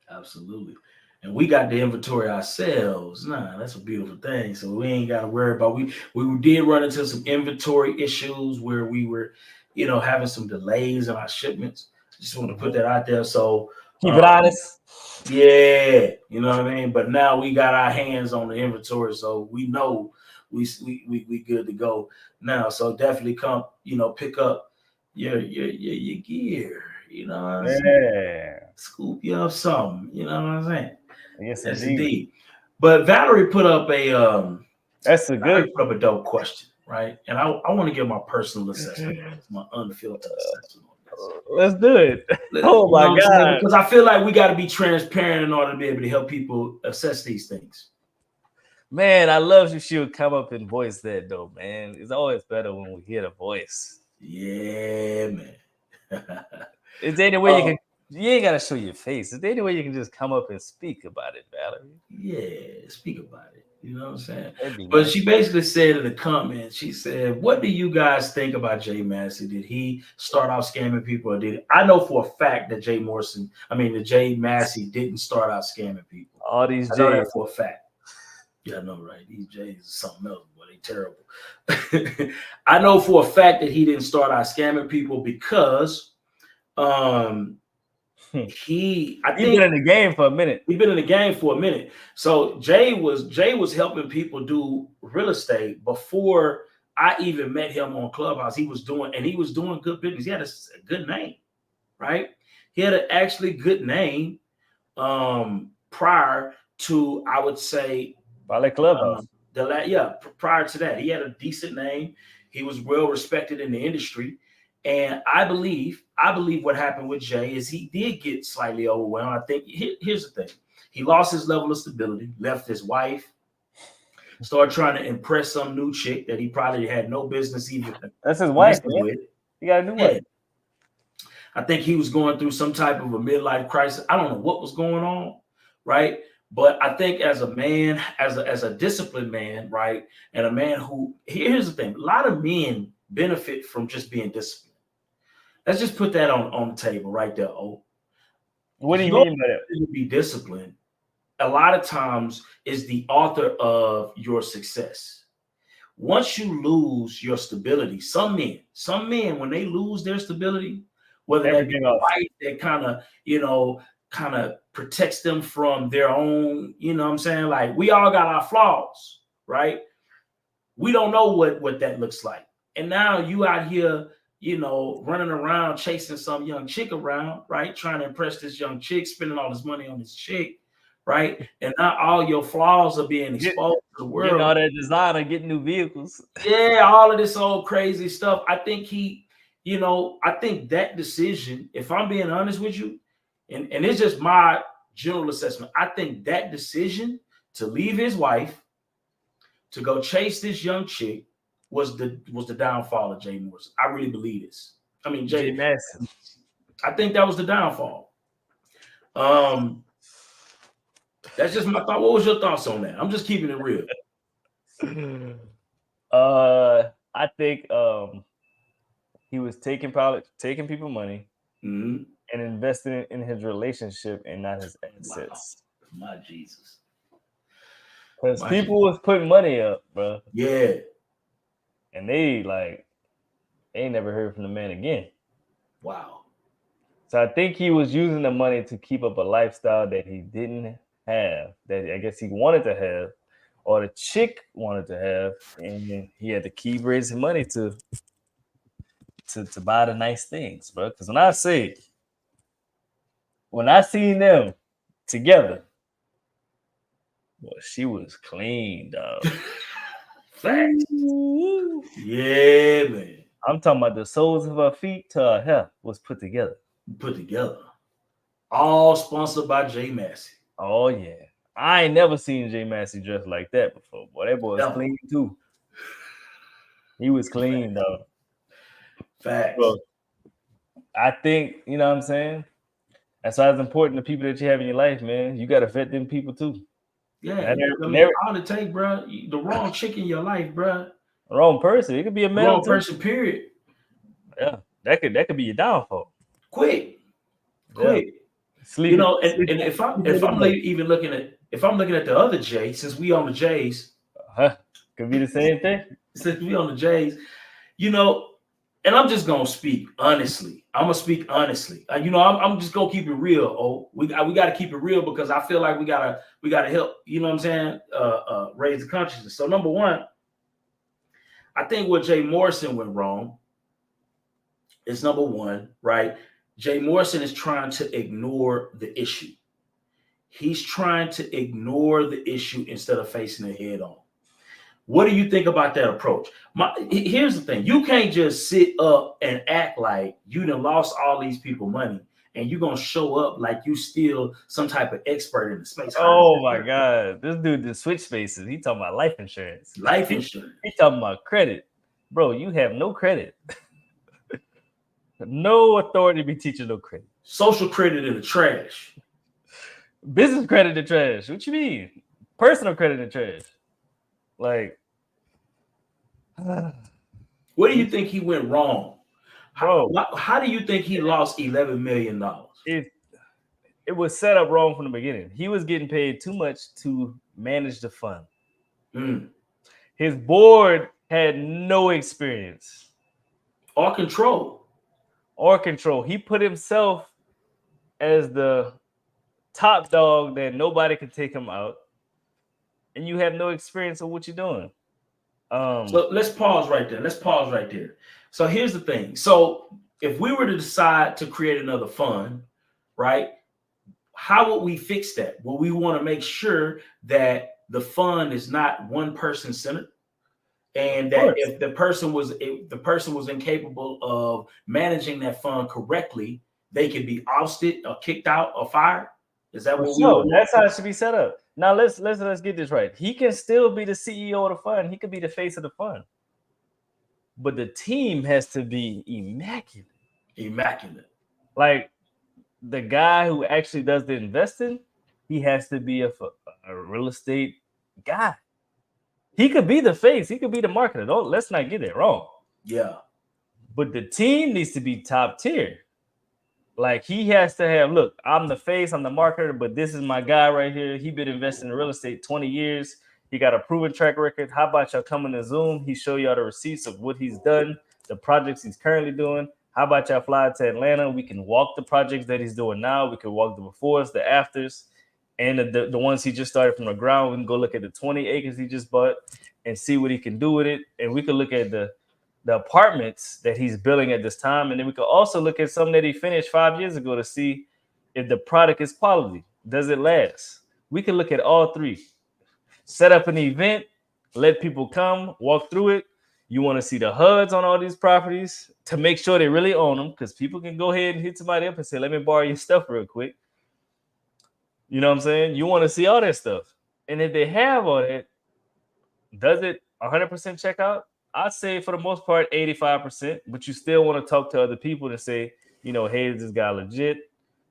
Absolutely. And we got the inventory ourselves. Nah, that's a beautiful thing. So we ain't got to worry about. We did run into some inventory issues where we were, having some delays in our shipments. Just want to put that out there. So keep it honest. Yeah, you know what I mean. But now we got our hands on the inventory, so we know we good to go now. So definitely come, pick up your gear. You know what I'm saying? Scoop you up something. You know what I'm saying? Yes, indeed. But Valerie put up a dope question, right? And I want to give my personal assessment, my unfiltered assessment. Let's do it. Oh my God. Because I feel like we got to be transparent in order to be able to help people assess these things. Man, I love you. She would come up and voice that though, man. It's always better when we hear the voice. Yeah, man. Is there any way you ain't gotta show your face? Is there any way you can just come up and speak about it, Valerie? Yeah, speak about it. You know what I'm saying? But nice. She basically said in the comments, she said, what do you guys think about Jay Massey? Did he start out scamming people or did I know for a fact that Jay Massey didn't start out scamming people. All these Jays. I know that for a fact. Yeah, I know, right? These Jays is something else, boy. They terrible. I know for a fact that he didn't start out scamming people because he's been in the game for a minute. He's been in the game for a minute. So Jay was helping people do real estate before I even met him on Clubhouse. He was doing good business. He had a good name, right? He had an actually good name prior to, I would say, probably Clubhouse. Prior to that, he had a decent name. He was well respected in the industry. And I believe what happened with Jay is he did get slightly overwhelmed. I think here's the thing. He lost his level of stability, left his wife, started trying to impress some new chick that he probably had no business even. That's his wife, man. You got a new wife. I think he was going through some type of a midlife crisis. I don't know what was going on, right? But I think as a man, as a disciplined man, right, and a man who, here's the thing, a lot of men benefit from just being disciplined. Let's just put that on the table right there. Oh, what do you mean by that? To be disciplined, a lot of times is the author of your success. Once you lose your stability, some men, when they lose their stability, whether that be a wife that kind of protects them from their own, you know what I'm saying? Like, we all got our flaws, right? We don't know what that looks like. And now you out here, running around chasing some young chick around, right? Trying to impress this young chick, spending all this money on this chick, right? And now all your flaws are being exposed to the world. All that designer, getting new vehicles. Yeah, all of this old crazy stuff. I think I think that decision, if I'm being honest with you, and it's just my general assessment, I think that decision to leave his wife to go chase this young chick was the downfall of Jay Morrison. I really believe this. I mean, Jay Jay. Massey. I think that was the downfall. That's just my thought. What was your thoughts on that? I'm just keeping it real. I think he was taking people money Mm-hmm. and investing in his relationship and not his assets. Wow. My Jesus. Because people was putting money up, bro. Yeah. And they ain't never heard from the man again. Wow. So I think he was using the money to keep up a lifestyle that he didn't have, that I guess he wanted to have, or the chick wanted to have, and he had to keep raising money to buy the nice things, bro. Because when I seen them together, boy, she was clean, dog. Facts. Yeah, man. I'm talking about the soles of her feet to her hair was put together. All sponsored by Jay Massey. Oh yeah. I ain't never seen Jay Massey dressed like that before. Boy, that boy was clean too. He was clean, though. Facts. Bro, I think, you know what I'm saying? That's why it's important, the people that you have in your life, man. You got to vet them people too. Yeah, all it take, bro. The wrong chick in your life, bro. Wrong person. It could be a male wrong person, period. Yeah, that could be your downfall. Quick. Sleep, you know, and if I'm looking at the other J, since we on the J's, could be the same thing. Since we on the J's, you know, and I'm just gonna speak honestly. I'm gonna speak honestly. You know, I'm just gonna keep it real. Oh, we got to keep it real because I feel like we gotta help. You know what I'm saying? Raise the consciousness. So number one, I think what Jay Morrison went wrong is number one, right? Jay Morrison is trying to ignore the issue. He's trying to ignore the issue instead of facing it head on. What do you think about that approach? Here's the thing. You can't just sit up and act like you done lost all these people money and you're going to show up like you still some type of expert in the space. Oh, my God. This dude just switch spaces. He talking about life insurance. Life insurance. He talking about credit. Bro, you have no credit. No authority to be teaching no credit. Social credit in the trash. Business credit in the trash. What you mean? Personal credit in the trash. Like, what do you think he went wrong? Bro, how do you think he lost $11 million? It was set up wrong from the beginning. He was getting paid too much to manage the fund. His board had no experience. Or control. He put himself as the top dog that nobody could take him out. And you have no experience of what you're doing. So let's pause right there. So here's the thing. So if we were to decide to create another fund, right? How would we fix that? Well, we want to make sure that the fund is not one person centered, and that if the person was incapable of managing that fund correctly, they could be ousted or kicked out or fired. Is that what we want? That's how it should be set up. Now let's get this right. He can still be the CEO of the fund. He could be the face of the fund. But the team has to be immaculate. Immaculate. Like the guy who actually does the investing, he has to be a real estate guy. He could be the face. He could be the marketer. Let's not get it wrong. Yeah. But the team needs to be top tier. Like he has to have, look, I'm the face, I'm the marketer, but this is my guy right here. He been investing in real estate 20 years. He got a proven track record. How about y'all come to Zoom? He show y'all the receipts of what he's done, the projects he's currently doing. How about y'all fly to Atlanta? We can walk the projects that he's doing now. We can walk the befores, the afters, and the ones he just started from the ground. We can go look at the 20 acres he just bought and see what he can do with it. And we can look at the apartments that he's building at this time. And then we could also look at some that he finished 5 years ago to see if the product is quality. Does it last? We can look at all three. Set up an event, let people come, walk through it. You want to see the HUDs on all these properties to make sure they really own them, because people can go ahead and hit somebody up and say, let me borrow your stuff real quick. You know what I'm saying? You want to see all that stuff. And if they have all that, does it 100% check out? I'd say for the most part 85%, but you still want to talk to other people to say, hey, is this guy legit?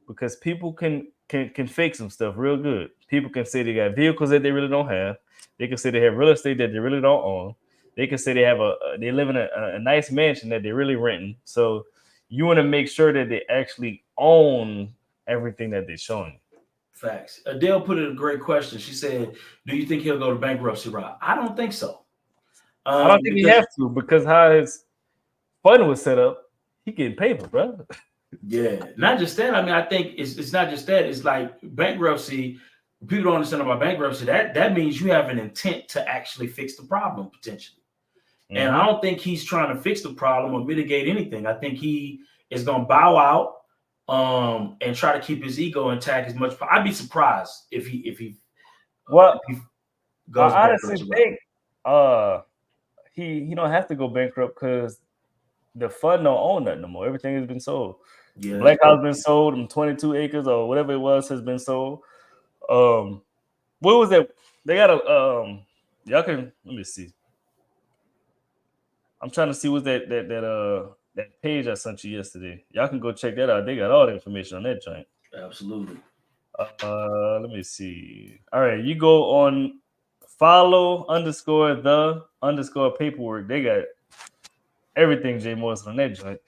Because people can fake some stuff real good. People can say they got vehicles that they really don't have. They can say they have real estate that they really don't own. They can say they live in a nice mansion that they're really renting. So you want to make sure that they actually own everything that they're showing. Facts. Adele put in a great question. She said, "Do you think he'll go to bankruptcy route?" I don't think so. I don't think he has to, because how his fund was set up, he getting paper, bro. Yeah, not just that. I mean, I think it's not just that. It's like bankruptcy. People don't understand about bankruptcy. That means you have an intent to actually fix the problem potentially. Mm-hmm. And I don't think he's trying to fix the problem or mitigate anything. I think he is going to bow out and try to keep his ego intact as much. I'd be surprised if he goes. I honestly think he don't have to go bankrupt because the fund don't own nothing no more. Everything has been sold. Yeah, Black House been sold, and 22 acres or whatever it was has been sold. What was that? They got a y'all can let me see. I'm trying to see what's that page I sent you yesterday. Y'all can go check that out. They got all the information on that joint. Absolutely. Let me see. All right, you go on follow_the_paperwork. They got everything Jay Morrison on that joint.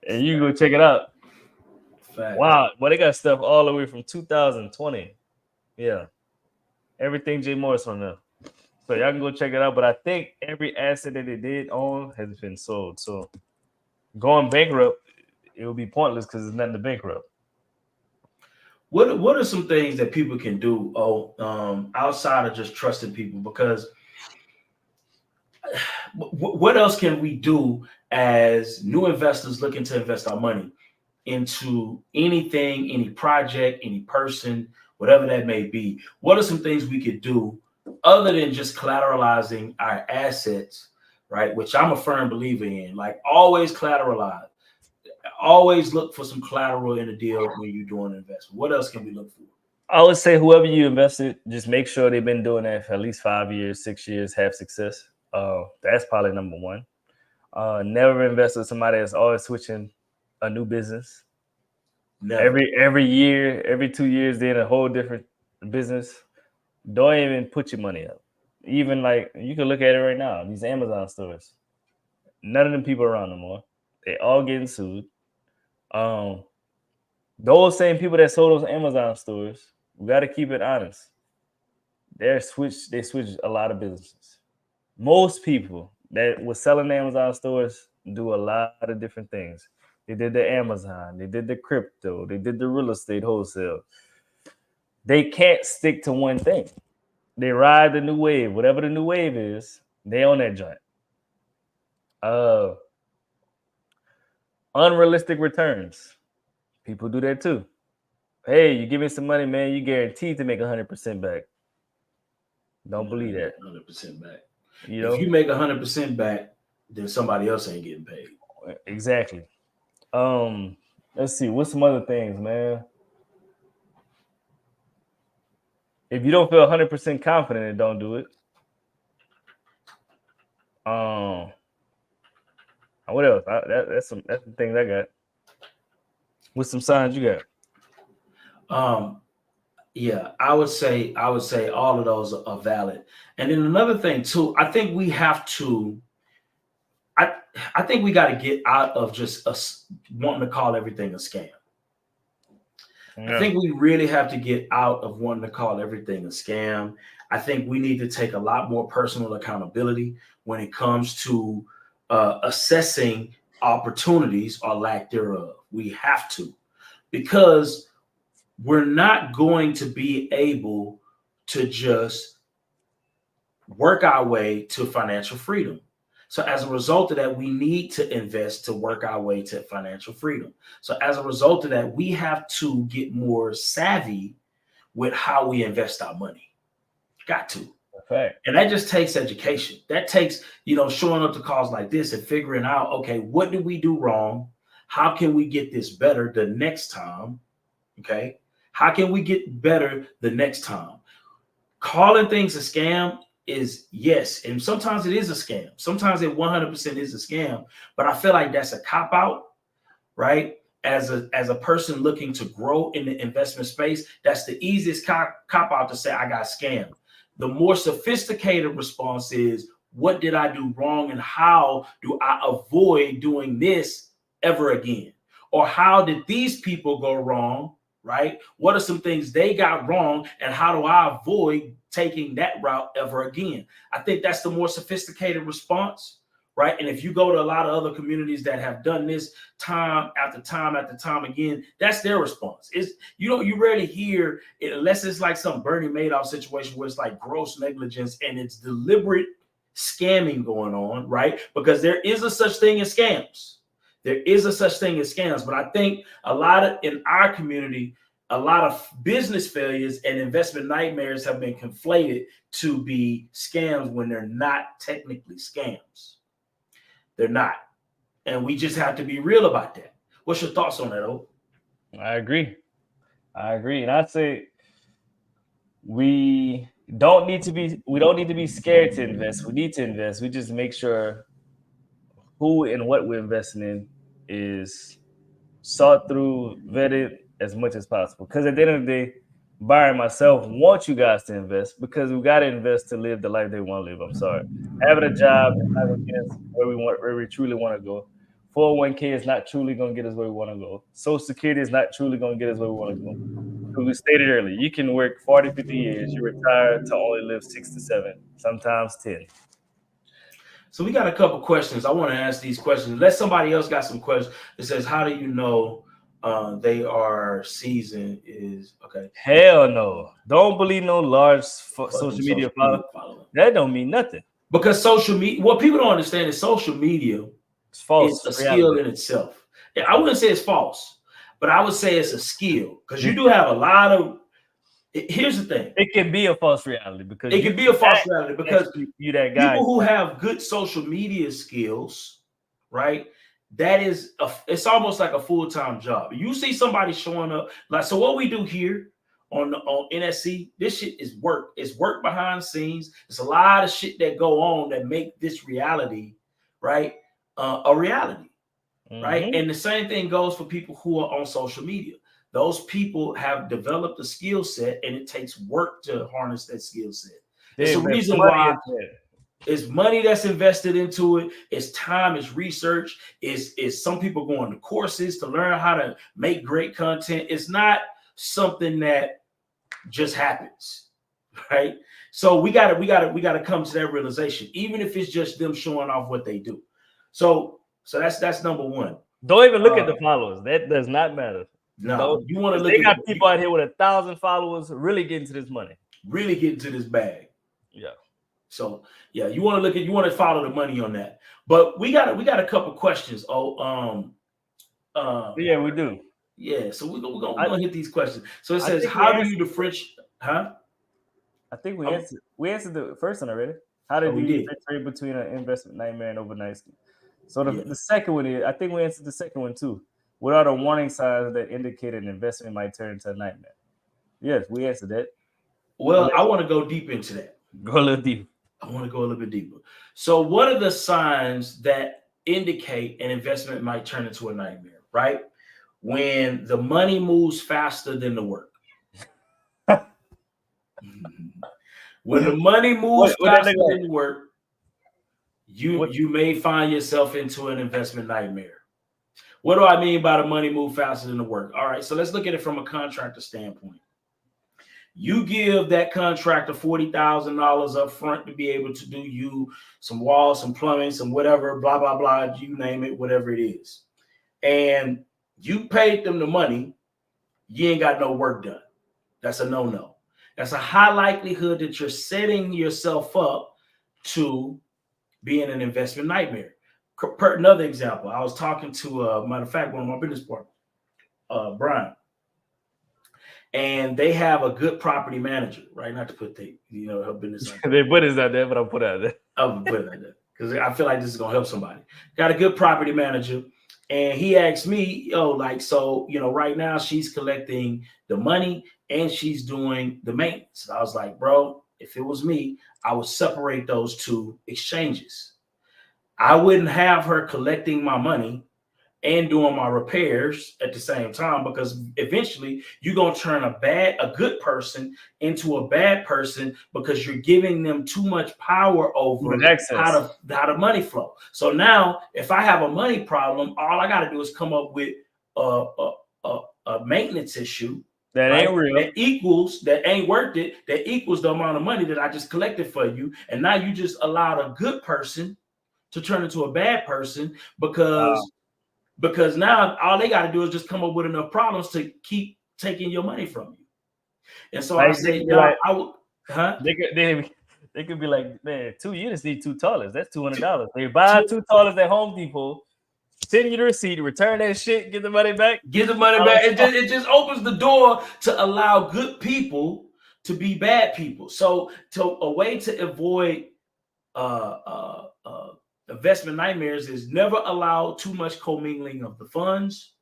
And you can go check it out. Fact. Wow. Well, they got stuff all the way from 2020. Yeah. Everything Jay Morrison on there. So y'all can go check it out. But I think every asset that they did own has been sold. So going bankrupt, it would be pointless because there's nothing to bankrupt. What are some things that people can do outside of just trusting people? Because what else can we do as new investors looking to invest our money into anything, any project, any person, whatever that may be? What are some things we could do other than just collateralizing our assets, right? Which I'm a firm believer in. Like, always collateralize. Always look for some collateral in a deal when you're doing an investment. What else can we look for? I would say whoever you invested, just make sure they've been doing that for at least 5 years, 6 years, have success. That's probably number one. Never invest with somebody that's always switching a new business. Never. Every year, every 2 years, they're in a whole different business. Don't even put your money up. Even like you can look at it right now, these Amazon stores. None of them people around no more. They all getting sued. Those same people that sold those Amazon stores, we got to keep it honest. They switched a lot of businesses. Most people that were selling Amazon stores do a lot of different things. They did the Amazon, they did the crypto, they did the real estate wholesale. They can't stick to one thing. They ride the new wave. Whatever the new wave is, they own that joint. Unrealistic returns. People do that too. Hey, you give me some money, man, you guaranteed to make 100% back. Don't believe that. 100% back. You know? If you make 100% back, then somebody else ain't getting paid. Exactly. Let's see. What's some other things, man? If you don't feel 100% confident, don't do it. What else? That's the things I got. What's some signs you got? Yeah, I would say all of those are valid. And then another thing too, I think we have to. I think we got to get out of just us wanting to call everything a scam. Yeah. I think we really have to get out of wanting to call everything a scam. I think we need to take a lot more personal accountability when it comes to assessing opportunities or lack thereof. We have to, because we're not going to be able to just work our way to financial freedom. So as a result of that, we need to invest to work our way to financial freedom. So as a result of that, we have to get more savvy with how we invest our money. Got to. Okay. And that just takes education. That takes, showing up to calls like this and figuring out, okay, what did we do wrong? How can we get this better the next time? Okay. How can we get better the next time? Calling things a scam, is yes, and sometimes it is a scam. Sometimes it 100% is a scam, but I feel like that's a cop out, right? As a person looking to grow in the investment space, that's the easiest cop out to say I got scammed. The more sophisticated response is, what did I do wrong, and how do I avoid doing this ever again? Or how did these people go wrong, right? What are some things they got wrong, and how do I avoid taking that route ever again? I think that's the more sophisticated response, right? And if you go to a lot of other communities that have done this time after time after time again, that's their response. You rarely hear it, unless it's like some Bernie Madoff situation where it's like gross negligence and it's deliberate scamming going on, right? Because there is a such thing as scams. There is a such thing as scams, but I think in our community, a lot of business failures and investment nightmares have been conflated to be scams when they're not technically scams. They're not. And we just have to be real about that. What's your thoughts on that, O? I agree. And I'd say we don't need to be scared to invest. We need to invest. We just make sure who and what we're investing in is sought through, vetted as much as possible. Because at the end of the day, Byron, myself, want you guys to invest, because we got to invest to live the life they want to live. I'm sorry. Having a job is not going to get us where we truly want to go. 401k is not truly going to get us where we want to go. Social Security is not truly going to get us where we want to go. Because we stated earlier, you can work 40, 50 years. You retire to only live 6 to 7, sometimes 10. So we got a couple questions. I want to ask these questions. Unless somebody else got some questions. It says, how do you know they are seasoned? Is okay. Hell no. Don't believe no large social media follower. That don't mean nothing. Because social media, what people don't understand is social media it's false. It's a skill in itself. Yeah, I wouldn't say it's false, but I would say it's a skill, because you do have a lot of. Here's the thing. It can be a false reality, because it can be a false reality because you that guy. People who have good social media skills, right? It's almost like a full-time job. You see somebody showing up, like, so what we do here on NSE, this shit is work. It's work behind the scenes. It's a lot of shit that go on that make this reality, right? A reality, right? And the same thing goes for people who are on social media. Those people have developed a skill set, and it takes work to harness that skill set. It's a reason why it's money that's invested into it. It's time, it's research. It's some people going to courses to learn how to make great content. It's not something that just happens, right? So we gotta come to that realization, even if it's just them showing off what they do. So that's number one. Don't even look at the followers. That does not matter. No, you want to look. They got people out here with 1,000 followers really getting to this money, really getting to this bag. Yeah. So yeah, you want to follow the money on that. But we got a couple questions. Yeah, we do. Yeah, so we're gonna hit these questions. So it says, how do you differentiate? Huh? I think we answered the first one already. How do you differentiate between an investment nightmare and overnight scheme? So the second one is, I think we answered the second one too. What are the warning signs that indicate an investment might turn into a nightmare? Yes, we answered that. Well, I want to go deep into that. Go a little deep. I want to go a little bit deeper. So what are the signs that indicate an investment might turn into a nightmare, right? When the money moves faster than the work. When the money moves faster than the work, you may find yourself into an investment nightmare. What do I mean by the money move faster than the work? All right, so let's look at it from a contractor standpoint. You give that contractor $40,000 up front to be able to do you some walls, some plumbing, some whatever, blah, blah, blah, you name it, whatever it is. And you paid them the money, you ain't got no work done. That's a no-no. That's a high likelihood that you're setting yourself up to be in an investment nightmare. Another example, I was talking to, matter of fact, one of my business partners, Brian, and they have a good property manager, right? Not to put her business on they put it out there, but I'll put it out there. I'll put it out there because I feel like this is gonna help somebody. Got a good property manager, and he asked me, right now she's collecting the money and she's doing the maintenance. I was like, bro, if it was me, I would separate those two exchanges. I wouldn't have her collecting my money and doing my repairs at the same time, because eventually you're gonna turn a good person into a bad person because you're giving them too much power over how the money flow. So now, if I have a money problem, all I got to do is come up with a maintenance issue that ain't real, that ain't worth it, that equals the amount of money that I just collected for you, and now you just allowed a good person to turn into a bad person because now all they got to do is just come up with enough problems to keep taking your money from you. And so I say, they could be like, man, 2 units need 2 toilets. That's $200. They buy 2 toilets at Home Depot, send you the receipt, return that shit, get the money back. It just opens the door to allow good people to be bad people. So a way to avoid investment nightmares is never allow too much commingling of the funds.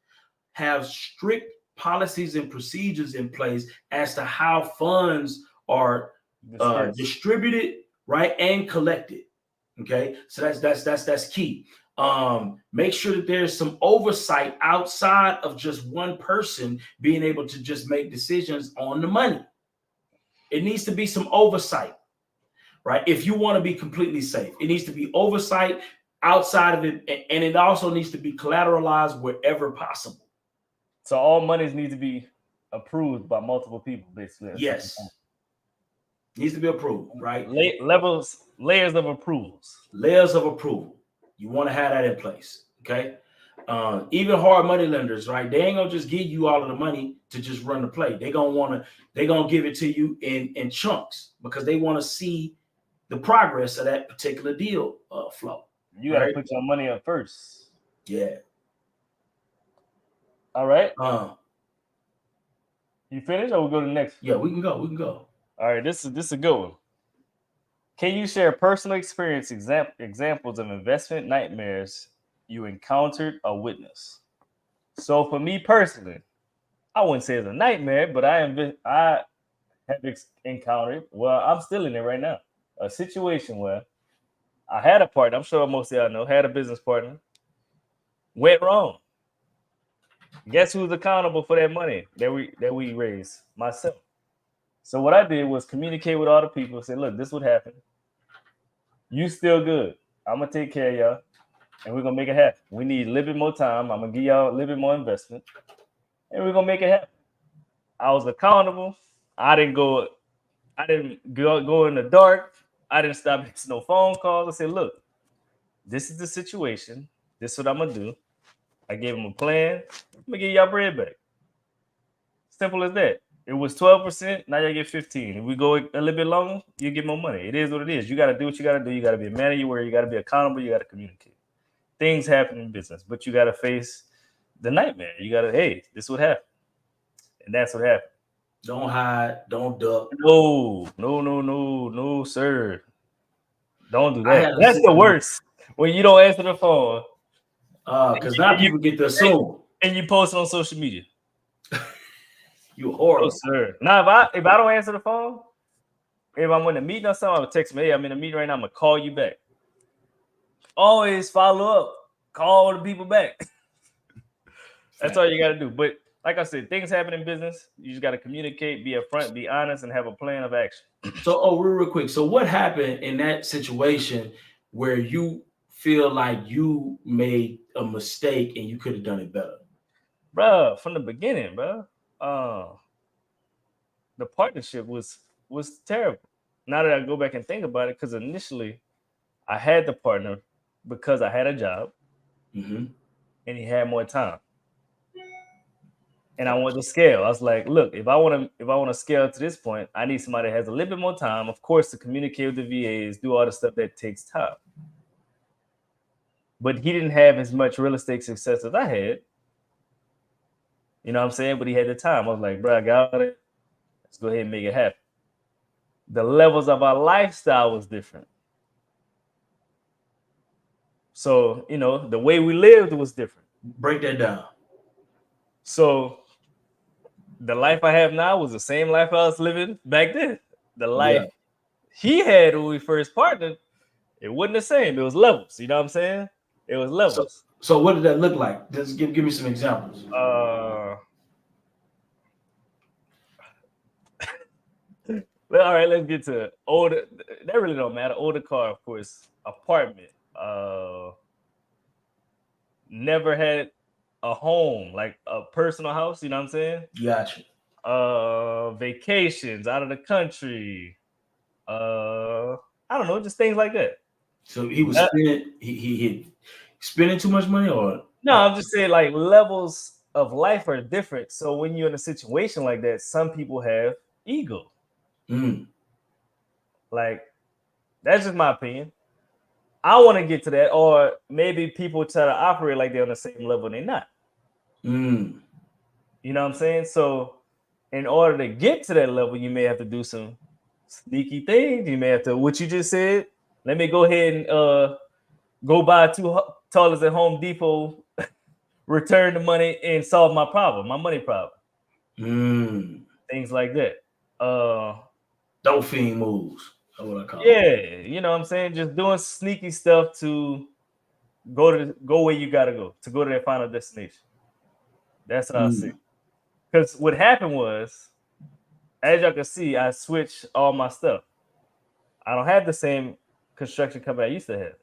Have strict policies and procedures in place as to how funds are distributed, right, and collected. Okay, so that's key. Make sure that there's some oversight outside of just one person being able to just make decisions on the money. It needs to be some oversight. Right. If you want to be completely safe, it needs to be oversight outside of it. And it also needs to be collateralized wherever possible. So all monies need to be approved by multiple people, basically. Yes. Needs to be approved, right? Layers of approvals. Layers of approval. You want to have that in place. Okay. Even hard money lenders, right? They ain't gonna just give you all of the money to just run the play. They're gonna give it to you in chunks because they want to see the progress of that particular deal flow. You got to put your money up first. Yeah. All right. You finished, or we go to the next? Yeah, we can go. All right. This is a good one. Can you share personal experience examples of investment nightmares you encountered or witnessed? So for me personally, I wouldn't say it's a nightmare, but I have encountered. Well, I'm still in it right now. A situation where I had a partner, I'm sure most of y'all know, had a business partner, went wrong. Guess who's accountable for that money that we raised? Myself. So what I did was communicate with all the people and say, look, this would happen. You still good. I'm going to take care of y'all, and we're going to make it happen. We need a little bit more time. I'm going to give y'all a little bit more investment, and we're going to make it happen. I was accountable. I didn't go in the dark. I didn't stop making no phone calls. I said, look, this is the situation. This is what I'm going to do. I gave him a plan. I'm going to give y'all bread back. Simple as that. It was 12%. Now you get 15. If we go a little bit longer, you get more money. It is what it is. You got to do what you got to do. You got to be a man of your word. You got to be accountable. You got to communicate. Things happen in business, but you got to face the nightmare. You got to, hey, this is what happened. And that's what happened. Don't hide. Don't duck. No, sir. Don't do that. That's the worst. When you don't answer the phone. Because now people get to assume. And you post it on social media. You horrible. No, sir. Now, if I don't answer the phone, if I'm in a meeting or something, I would text me, hey, I'm in a meeting right now, I'm going to call you back. Always follow up. Call the people back. That's all you got to do. But like I said, things happen in business. You just got to communicate, be upfront, be honest, and have a plan of action. So, real quick. So what happened in that situation where you feel like you made a mistake and you could have done it better? Bro, from the beginning, bro. The partnership was terrible. Now that I go back and think about it, because initially I had the partner because I had a job, and he had more time, and I wanted to scale. I was like, look, if I want to scale to this point, I need somebody that has a little bit more time, of course, to communicate with the VAs, do all the stuff that takes time. But he didn't have as much real estate success as I had. You know what I'm saying? But he had the time. I was like, bro, I got it. Let's go ahead and make it happen. The levels of our lifestyle was different. So, the way we lived was different. Break that down. So the life I have now was the same life I was living back then. The life he had when we first partnered, it wasn't the same. It was levels. You know what I'm saying? It was levels. So what did that look like? Just give me some examples. Well, all right, let's get to older. That really don't matter. Older car, of course. Apartment. Never had a home, like a personal house. You know what I'm saying? Gotcha. Vacations out of the country. I don't know, just things like that. So he was spending. He spending too much money, or no? I'm just saying, like, levels of life are different. So when you're in a situation like that, some people have ego. Like, that's just my opinion. I want to get to that, or maybe people try to operate like they're on the same level and they're not. You know what I'm saying? So in order to get to that level, you may have to do some sneaky things. You may have to, what you just said, let me go ahead and go buy $2 at Home Depot, return the money, and solve my problem, my money problem. Things like that. Dolphin moves. That's what I call it. You know what I'm saying? Just doing sneaky stuff to go where you gotta go, to go to that final destination. That's what I see. Because what happened was, as y'all can see, I switched all my stuff. I don't have the same construction company I used to have.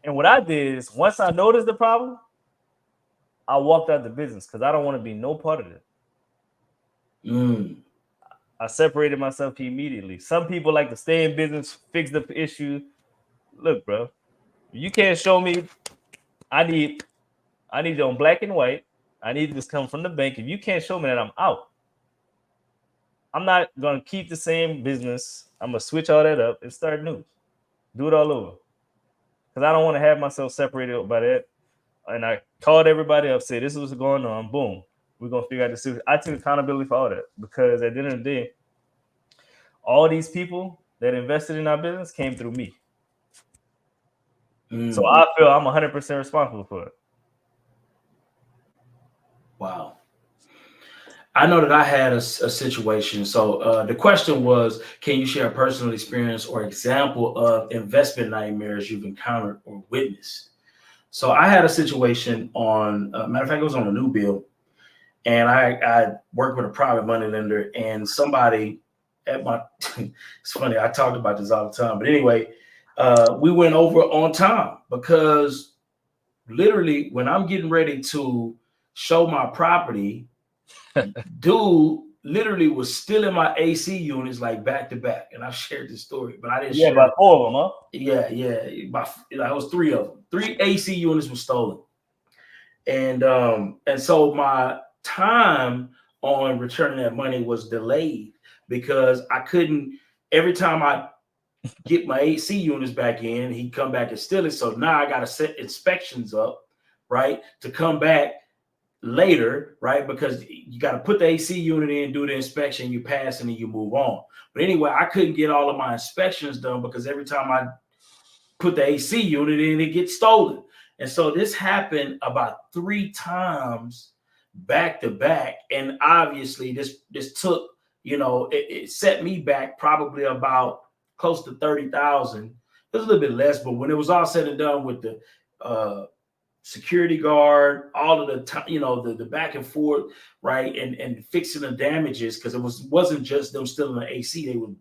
And what I did is, once I noticed the problem, I walked out the business because I don't want to be no part of it. I separated myself immediately. Some people like to stay in business, fix the issue. Look, bro, you can't show me. I need it on black and white. I need this come from the bank. If you can't show me that, I'm out. I'm not gonna keep the same business. I'm gonna switch all that up and start new. Do it all over. Because I don't want to have myself separated by that. And I called everybody up, said this is what's going on. Boom. We're gonna figure out this. I took accountability for all that, because at the end of the day, all these people that invested in our business came through me. So I feel I'm 100% responsible for it. Wow. I know that I had a situation. So the question was, can you share a personal experience or example of investment nightmares you've encountered or witnessed? So I had a situation on, matter of fact, it was on a new build. And I worked with a private money lender, and somebody at my, it's funny, I talked about this all the time. But anyway, we went over on time, because literally when I'm getting ready to show my property, dude literally was still in my AC units, like back to back. And I've shared this story, but I didn't share about 4 of them, huh? Yeah. It was 3 of them. 3 AC units were stolen. And so my time on returning that money was delayed, because I couldn't, every time I get my AC units back in, he'd come back and steal it. So now I got to set inspections up, right, to come back later, right? Because you got to put the AC unit in, do the inspection, you pass, and then you move on. But anyway, I couldn't get all of my inspections done, because every time I put the AC unit in, it gets stolen. And so this happened about 3 times back to back. And obviously this took, it set me back probably about close to 30,000. It was a little bit less, but when it was all said and done with the security guard, all of the time, the back and forth, right, and fixing the damages, because it wasn't just them stealing the AC, they were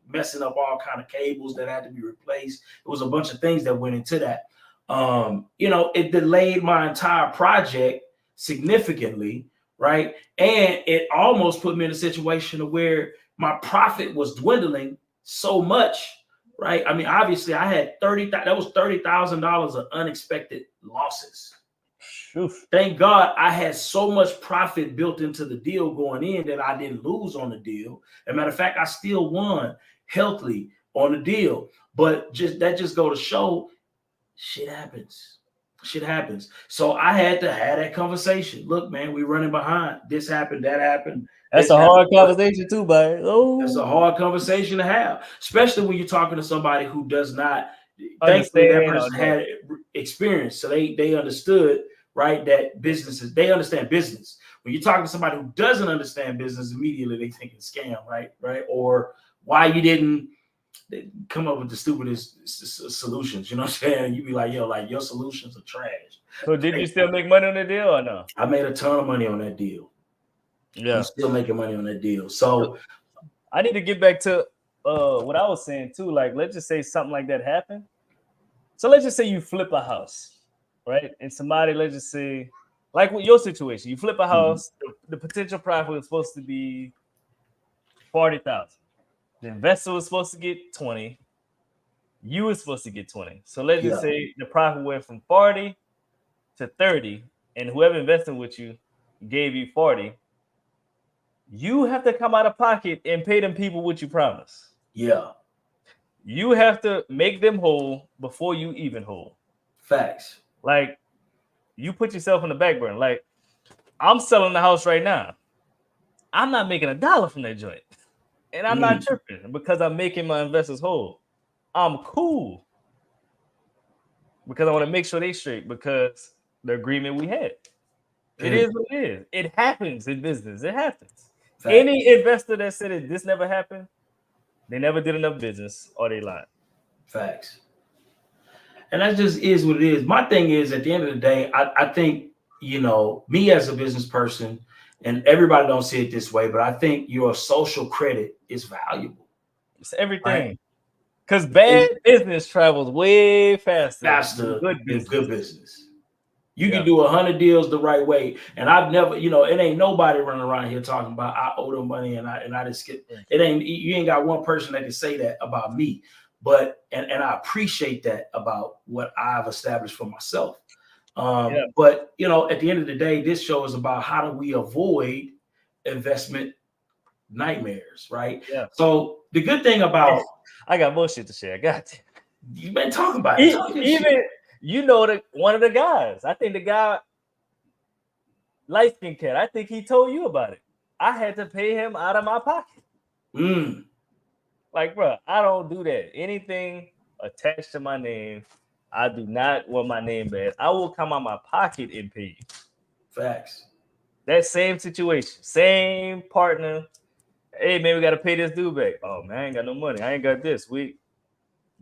messing up all kind of cables that had to be replaced. It was a bunch of things that went into that. It delayed my entire project significantly, right? And it almost put me in a situation where my profit was dwindling so much, right? I mean, obviously I had that was $30,000 of unexpected losses. Oof. Thank God I had so much profit built into the deal going in that I didn't lose on the deal. As a matter of fact, I still won healthily on the deal. But that just go to show, shit happens. So I had to have that conversation. Look, man, we running behind. This happened, that happened. That's a hard conversation too, Byron. Oh, that's a hard conversation to have, especially when you're talking to somebody who does not. Thankfully, that person had experience, so they understood, right, that they understand business. When you're talking to somebody who doesn't understand business, immediately they think it's scam, right, or why you didn't they come up with the stupidest solutions. You know what I'm saying? You be like, yo, like your solutions are trash. So did you still make money on the deal or no? I made a ton of money on that deal. Yeah. I'm still making money on that deal. So I need to get back to what I was saying too. Like, let's just say something like that happened. So let's just say you flip a house, right? And somebody, let's just say, like with your situation, you flip a house, the potential profit was supposed to be 40,000. The investor was supposed to get 20. You were supposed to get 20. So let's just say the profit went from 40 to 30, and whoever invested with you gave you 40. You have to come out of pocket and pay them people what you promised. Yeah. You have to make them whole before you even whole. Facts. Like, you put yourself on the back burner. Like, I'm selling the house right now. I'm not making $1 from that joint. And I'm not tripping because I'm making my investors whole. I'm cool. Because I want to make sure they straight because the agreement we had. It is what it is. It happens in business. It happens. Facts. Any investor that said this never happened, they never did enough business or they lied. Facts. And that just is what it is. My thing is, at the end of the day, I think, you know, me as a business person, and everybody don't see it this way, but I think your social credit is valuable. It's everything. Because bad business travels way faster than good business. You can do 100 deals the right way. And I've never, you know, it ain't nobody running around here talking about I owe them money and I just skip. You ain't got one person that can say that about me. But and I appreciate that about what I've established for myself. But you know, at the end of the day, this show is about how do we avoid investment nightmares, right? Yeah. So the good thing about I got more shit to share. I got you've been talking about it. Even you know one of the guys. I think the guy light skin cat. I think he told you about it. I had to pay him out of my pocket. Like, bro, I don't do that. Anything attached to my name, I do not want my name bad. I will come out my pocket and pay you. Facts. That same situation, same partner. Hey, man, we got to pay this dude back. Oh, man, I ain't got no money. I ain't got this. We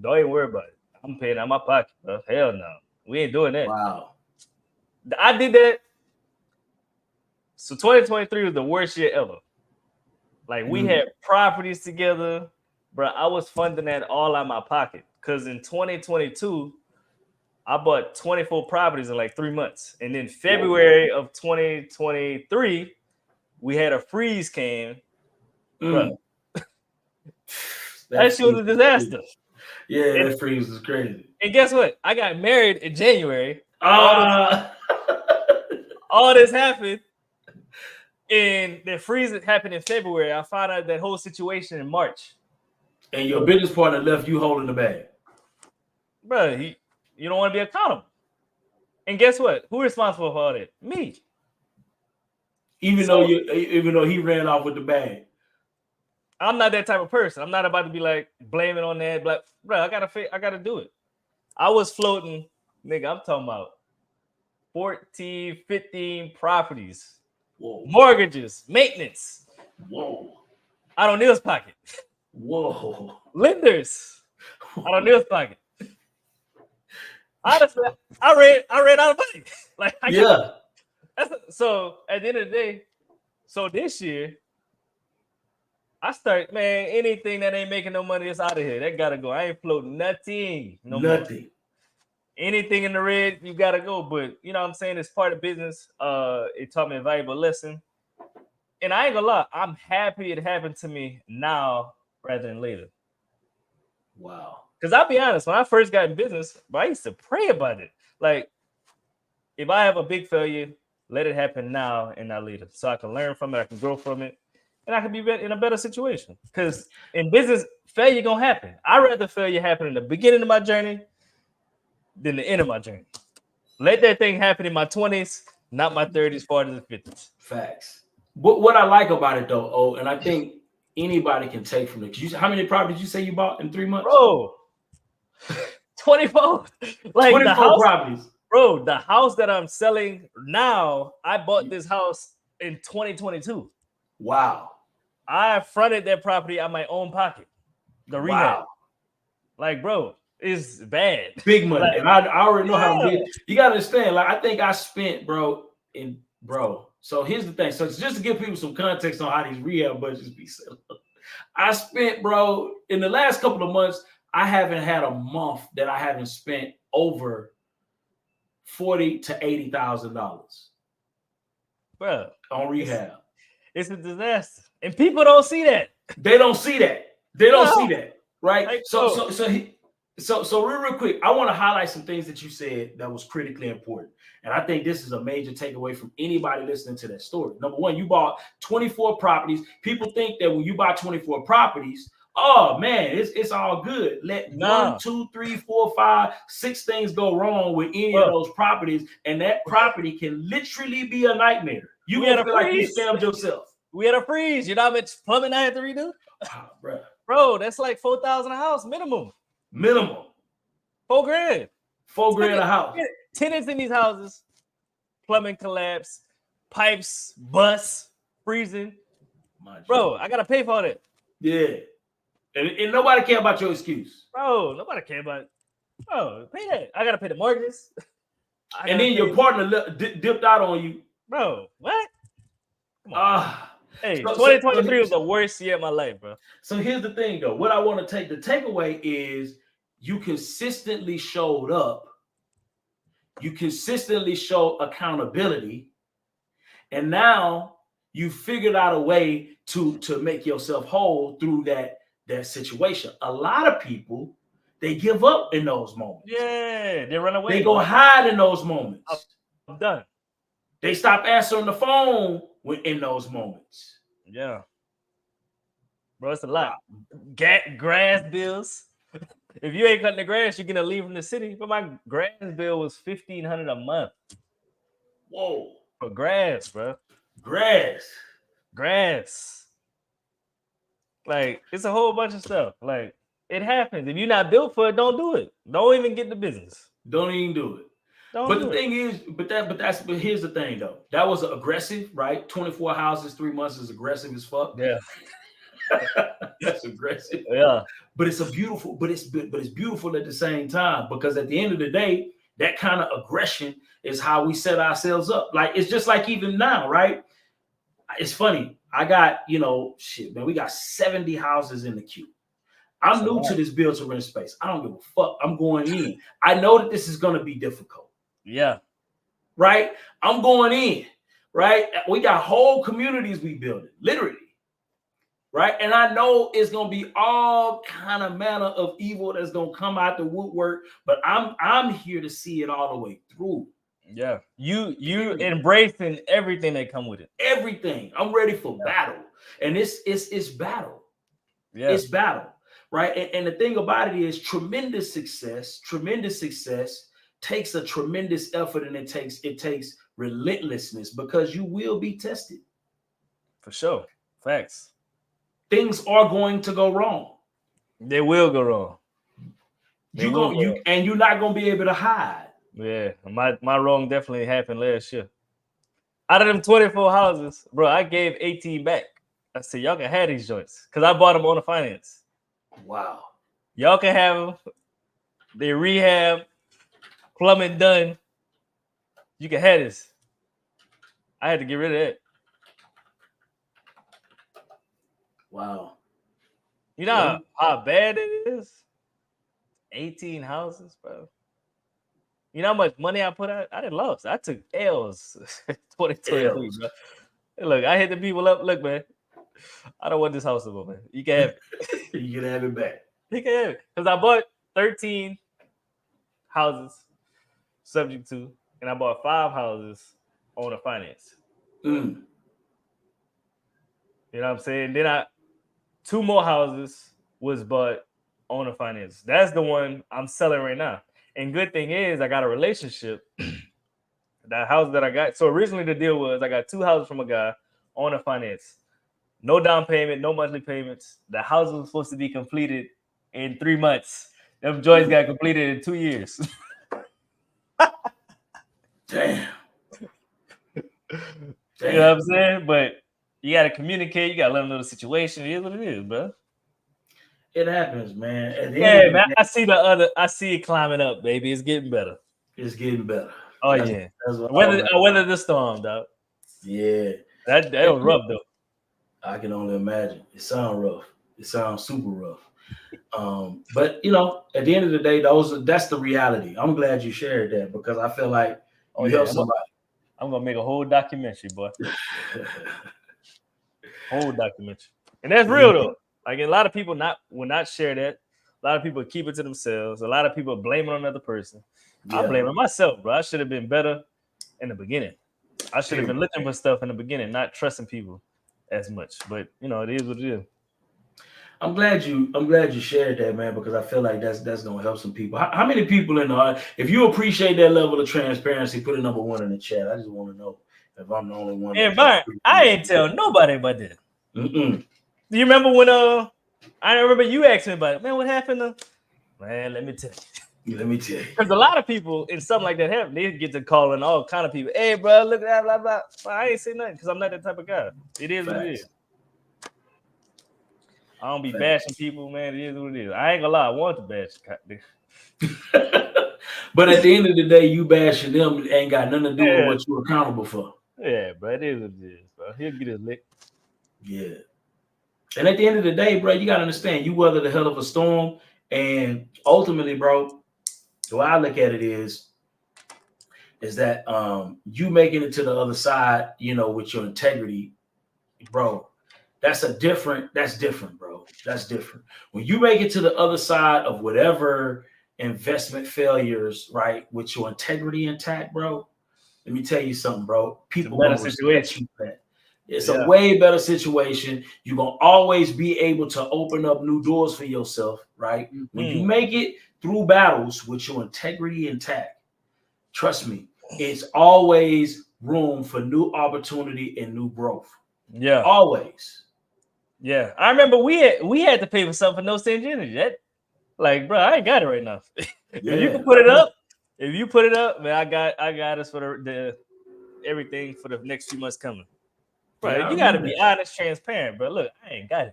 don't even worry about it. I'm paying out my pocket, bro. Hell no. We ain't doing that. Wow. I did that. So 2023 was the worst year ever. Like, we had properties together. Bro, I was funding that all out of my pocket. Because in 2022, I bought 24 properties in like 3 months. And then February of 2023, we had a freeze came. Bro. That shit was a disaster. Yeah, that freeze was crazy. And guess what? I got married in January. All this happened. And the freeze happened in February. I found out that whole situation in March. And your business partner left you holding the bag. Bro, you don't want to be accountable. And guess what? Who's responsible for all that? Me. Even though he ran off with the bag. I'm not that type of person. I'm not about to be like blaming on that. But bro, I gotta do it. I was floating, nigga. I'm talking about 14, 15 properties. Whoa. Mortgages, maintenance. Whoa. I don't need his pocket. Whoa. Lenders. I don't need his pocket. Honestly, I ran out of money. Like so at the end of the day, so this year, I start, man, anything that ain't making no money is out of here. That gotta go. I ain't floating nothing. Nothing. More. Anything in the red, you gotta go. But you know what I'm saying? It's part of business. It taught me a valuable lesson. And I ain't gonna lie, I'm happy it happened to me now rather than later. Wow. Because I'll be honest, when I first got in business, I used to pray about it. Like, if I have a big failure, let it happen now and not later. So I can learn from it, I can grow from it, and I can be in a better situation. Because in business, failure gonna happen. I'd rather failure happen in the beginning of my journey than the end of my journey. Let that thing happen in my 20s, not my 30s, 40s, and 50s. Facts. What I like about it though, and I think anybody can take from it. How many properties you say you bought in 3 months? Bro, 24. Like 24 the house, properties. Bro, the house that I'm selling now, I bought this house in 2022. Wow. I fronted that property out my own pocket. The rehab. Wow. Like, bro, it's bad. Big money. Like, And I already know how yeah. big. You gotta understand, like I think I spent, bro. So here's the thing. So just to give people some context on how these rehab budgets be set up. I spent, bro, in the last couple of months, I haven't had a month that I haven't spent over $40,000 to $80,000 Bro, on rehab. it's a disaster. And people don't see that. They don't see that. They don't see that, right? Like, So real quick, I want to highlight some things that you said that was critically important. And I think this is a major takeaway from anybody listening to that story. Number one, you bought 24 properties. People think that when you buy 24 properties, oh man, it's all good. Let 1, 2, 3, 4, 5, 6 things go wrong with any of those properties, and that property can literally be a nightmare. You gonna feel like you scammed yourself. We had a freeze. You know how much plumbing I had to redo? Bro, that's like $4,000 a house minimum. Minimum. $4,000. $4,000 a house. Tenants in these houses, plumbing collapse, pipes bust, freezing. Bro, I gotta pay for that. Yeah. And nobody care about your excuse. Bro, nobody care about it. Bro, pay that. I gotta pay the mortgages. And then your partner dipped out on you. Bro, what? Come on. Hey, 2023 was the worst year of my life, bro. So here's the thing, though. What I want to the takeaway is you consistently showed up. You consistently show accountability. And now you figured out a way to make yourself whole through that situation. A lot of people, they give up in those moments. Yeah, they run away. They go hide in those moments. I'm done. They stop answering the phone in those moments. Yeah. Bro, it's a lot. Grass bills. If you ain't cutting the grass, you're gonna leave from the city. But my grass bill was $1,500 a month. Whoa. For grass, bro. Grass. Like, it's a whole bunch of stuff. Like, it happens. If you're not built for it, don't do it. Don't even get in the business. Don't even do it. But here's the thing though. That was aggressive, right? 24 houses, 3 months is aggressive as fuck. Yeah. That's aggressive. Yeah. But it's beautiful at the same time, because at the end of the day, that kind of aggression is how we set ourselves up. Like, it's just like even now, right? It's funny. I got, we got 70 houses in the queue. I'm new to this build to rent space. I don't give a fuck. I'm going in. I know that this is going to be difficult. Yeah. Right? I'm going in. Right? We got whole communities we building, literally. Right? And I know it's going to be all kind of manner of evil that's going to come out the woodwork, but I'm here to see it all the way through. Yeah. You embracing everything that come with it. Everything. I'm ready for battle. And it's battle. Yeah. It's battle. Right? And the thing about it is tremendous success takes a tremendous effort, and it takes relentlessness, because you will be tested. For sure. Facts. Things are going to go wrong. They will go wrong. And you're not gonna be able to hide. Yeah, my wrong definitely happened last year. Out of them 24 houses, bro, I gave 18 back. I said, y'all can have these joints, because I bought them on the finance. Wow. Y'all can have them. They rehab, plumbing done. You can have this. I had to get rid of that. Wow. You know how bad it is? 18 houses, bro. You know how much money I put out? I didn't lost. I took L's 2023, bro. Hey, look, I hit the people up. Look, man, I don't want this house no more, man. You can have it. You can have it back. You can have it. Because I bought 13 houses subject to, and I bought 5 houses on a finance. Mm. You know what I'm saying? Then 2 more houses was bought on a finance. That's the one I'm selling right now. And good thing is I got a relationship. That house that I got. So originally the deal was I got 2 houses from a guy on a finance. No down payment, no monthly payments. The house was supposed to be completed in 3 months. Them joints got completed in 2 years. Damn. You know what I'm saying? But you got to communicate. You got to let them know the situation. It is what it is, bro. It happens, man. At the end Yeah, of the man. day, I see it climbing up, baby. It's getting better. it's getting better. Oh That's, yeah. that's what all matters. Weather the storm, dog. Yeah. That was rough though. I can only imagine. It sounds rough. It sounds super rough. But you know, at the end of the day, that's the reality. I'm glad you shared that because I feel like you help somebody. I'm gonna make a whole documentary, boy. Whole documentary. And that's real though. Like a lot of people will not share that. A lot of people keep it to themselves. A lot of people blame it on another person. Yeah. I blame it myself, bro. I should have been better in the beginning. I should have been looking for stuff in the beginning, not trusting people as much. But you know, it is what it is. I'm glad you shared that, man, because I feel like that's gonna help some people. How many people in the if you appreciate that level of transparency, put a number 1 in the chat. I just want to know if I'm the only one. And Byron, I ain't tell nobody about that. Mm-mm. Do you remember when I remember you asked me about it, man? What happened? Man, let me tell you. Let me tell you. Because a lot of people in something like that happen, they get to calling all kind of people. Hey, bro, look at that, blah blah. Well, I ain't say nothing because I'm not that type of guy. It is what it is. I don't be bashing people, man. It is what it is. I ain't gonna lie, I want to bash. But at the end of the day, you bashing them ain't got nothing to do with what you're accountable for. Yeah, bro, it is what it is, bro. He'll get his lick. Yeah. And at the end of the day, bro, you gotta understand you weather the hell of a storm, and ultimately, bro, the way I look at it is that you making it to the other side, you know, with your integrity, bro. That's different, bro. That's different. When you make it to the other side of whatever investment failures, right, with your integrity intact, bro, let me tell you something, bro. People gonna respect you for that. It's a way better situation. You're gonna always be able to open up new doors for yourself, right? Mm-hmm. When you make it through battles with your integrity intact, trust me, it's always room for new opportunity and new growth. Yeah, always. Yeah, I remember we had to pay for something for no stingy energy. That, like, bro, I ain't got it right now. If you can put it up, man, I got us for the everything for the next few months coming. Bro, you got to be honest, transparent, bro. Look, I ain't got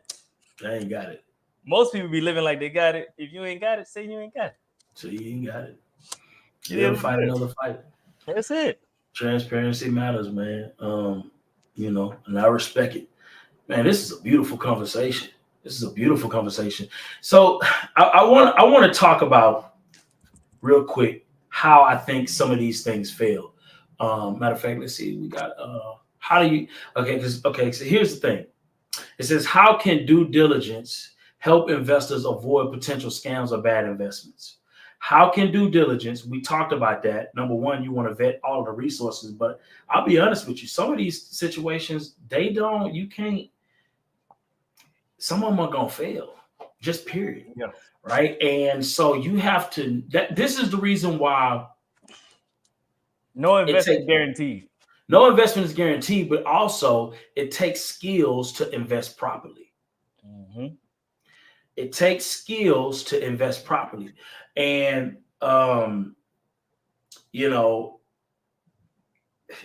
it. Most people be living like they got it. If you ain't got it, say you ain't got it. So you ain't got it. You never fight another fight. That's it. Transparency matters, man. You know, and I respect it. Man, this is a beautiful conversation. So I want to talk about real quick how I think some of these things fail. Matter of fact, let's see. We got how do you so here's the thing. It says, how can due diligence help investors avoid potential scams or bad investments? How can due diligence? We talked about that. Number one, you want to vet all the resources, but I'll be honest with you. Some of these situations, you can't. Some of them are gonna fail, just period. Yeah. Right. And so you have to. This is the reason why. No investment guaranteed. No investment is guaranteed, but also it takes skills to invest properly. Mm-hmm. It takes skills to invest properly, and you know,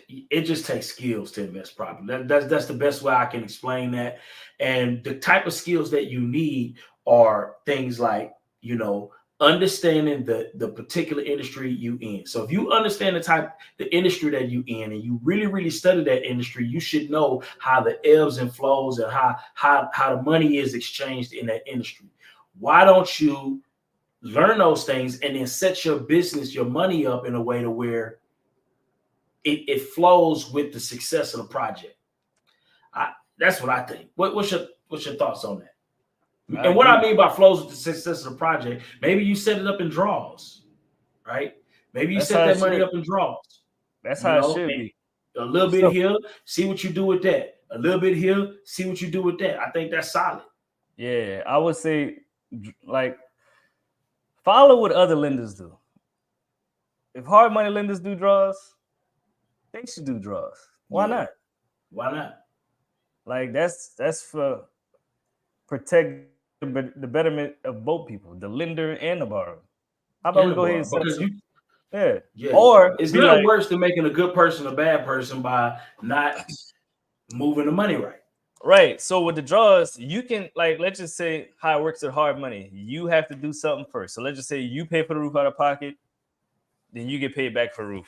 it just takes skills to invest properly. That's the best way I can explain that. And the type of skills that you need are things like, you know, understanding the particular industry you in. So if you understand the industry that you in, and you really, really study that industry, you should know how the ebbs and flows and how the money is exchanged in that industry. Why don't you learn those things and then set your business, your money up in a way to where it flows with the success of the project? That's what I think. What's your thoughts on that? And what I mean by flows with the success of the project, maybe you set it up in draws, right? Maybe you set that money up in draws. That's how it should be. A little bit here, see what you do with that. A little bit here, see what you do with that. I think that's solid. Yeah, I would say, like, follow what other lenders do. If hard money lenders do draws, they should do draws. Why not? Why not? Like, that's for protect the betterment of both people, the lender and the borrower. How about we go ahead and set up? Yeah. Or it's nothing worse than making a good person a bad person by not moving the money right. Right. So with the draws, you can like let's just say how it works with hard money. You have to do something first. So let's just say you pay for the roof out of pocket, then you get paid back for roof.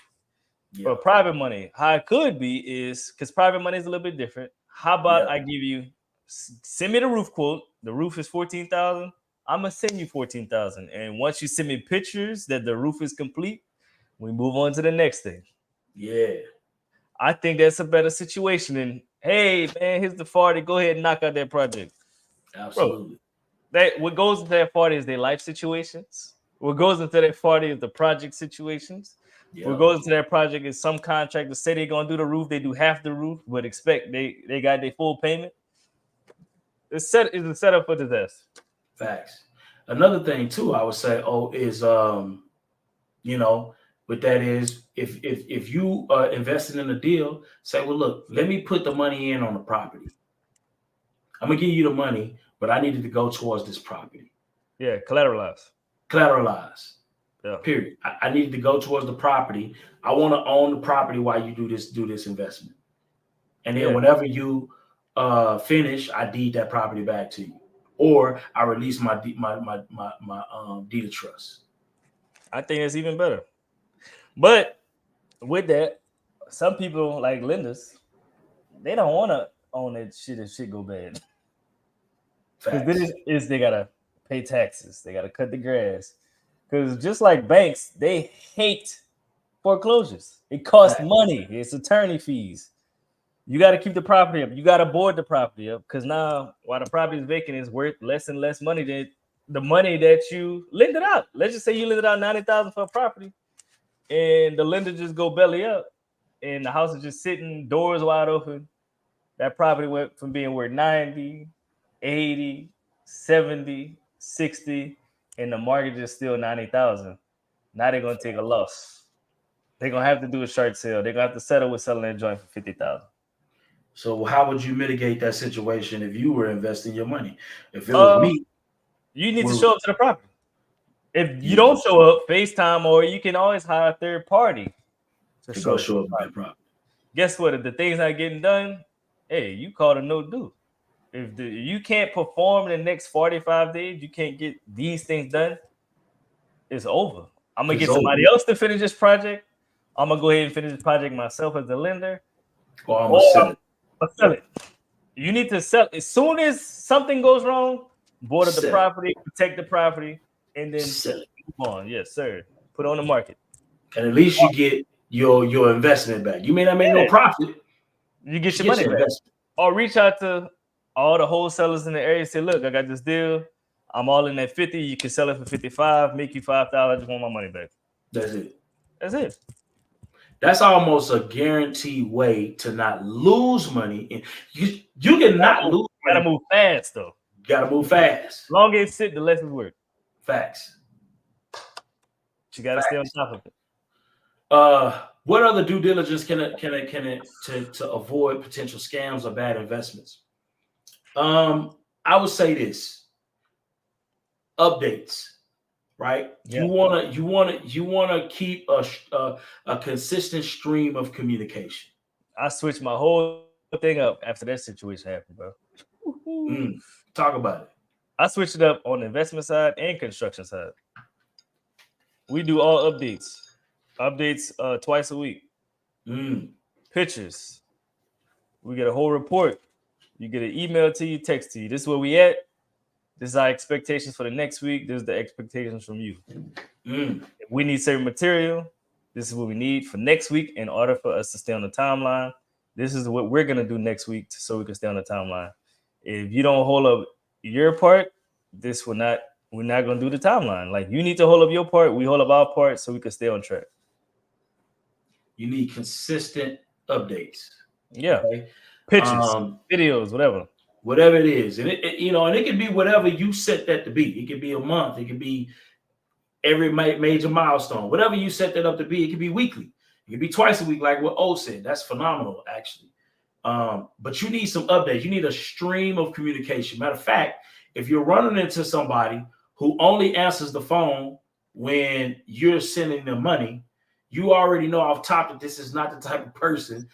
Yeah. For private money, how it could be is because private money is a little bit different. How about I give you send me the roof quote? The roof is 14,000. I'm gonna send you 14,000. And once you send me pictures that the roof is complete, we move on to the next thing. Yeah. I think that's a better situation than hey man, here's the 40. Go ahead and knock out that project. Absolutely. Bro, that what goes into that 40 is their life situations. What goes into that 40 is the project situations. Yeah. What goes into that project is some contractors say they're gonna do the roof, they do half the roof, but expect they got their full payment. It's a setup for disaster. Facts. Another thing too, I would say, is what that is, if you are investing in a deal, say, well, look, let me put the money in on the property. I'm gonna give you the money, but I needed to go towards this property. Yeah, collateralize. Yeah. Period. I needed to go towards the property. I want to own the property while you do this investment. And then whenever you finish, I deed that property back to you, or I release my deed of trust. I think it's even better. But with that, some people like lenders, they don't want to own that shit if shit go bad. Because they gotta pay taxes, they gotta cut the grass. Because just like banks, they hate foreclosures. It costs money. It's attorney fees. You got to keep the property up. You got to board the property up because now, while the property is vacant, it's worth less and less money than the money that you lended out. Let's just say you lended out $90,000 for a property, and the lender just go belly up, and the house is just sitting, doors wide open. That property went from being worth 90, 80, 70, 60, and the mortgage is still 90,000. Now they're gonna take a loss. They're gonna have to do a short sale. They're gonna have to settle with selling that joint for 50,000. So how would you mitigate that situation if you were investing your money? If it was me, you need to show up to the property. If you don't show up, FaceTime, or you can always hire a third party to go show up to that property. Guess what? If the thing's not getting done, hey, you called a no do. If you can't perform in the next 45 days, you can't get these things done, it's over. I'm gonna get somebody else to finish this project. I'm gonna go ahead and finish this project myself as the lender. Or I'm gonna sell it. Sell it. You need to sell as soon as something goes wrong. Board up the property, protect the property, and then sell it. Move on, yes, sir. Put it on the market, and at least you get your investment back. You may not make no profit. You get your money back. Or reach out to all the wholesalers in the area. Say, look, I got this deal. I'm all in at 50. You can sell it for 55. Make you $5,000. I just want my money back. That's it. That's almost a guaranteed way to not lose money. You can not lose. You gotta move fast though. You gotta move fast. The longer it sit, the less it work. Facts. But you gotta stay on top of it. What other due diligence can it to avoid potential scams or bad investments? I would say this: updates. Right, yeah. you wanna keep a consistent stream of communication. I switched my whole thing up after that situation happened, bro. Talk about it. I switched it up on the investment side and construction side. We do all updates twice a week. Pictures. We get a whole report. You get an email to you, text to you. This is where we at. This is our expectations for the next week. This is the expectations from you. If we need certain material, this is what we need for next week in order for us to stay on the timeline. This is what we're going to do next week so we can stay on the timeline. If you don't hold up your part, we're not going to do the timeline. Like, you need to hold up your part. We hold up our part so we can stay on track. You need consistent updates. Yeah. Okay? Pictures, videos, whatever it is. And it can be whatever you set that to be. It could be a month. It could be every major milestone. Whatever you set that up to be, it could be weekly. It could be twice a week, like what O said. That's phenomenal, actually. But you need some updates. You need a stream of communication. Matter of fact, if you're running into somebody who only answers the phone when you're sending them money, you already know off top that this is not the type of person,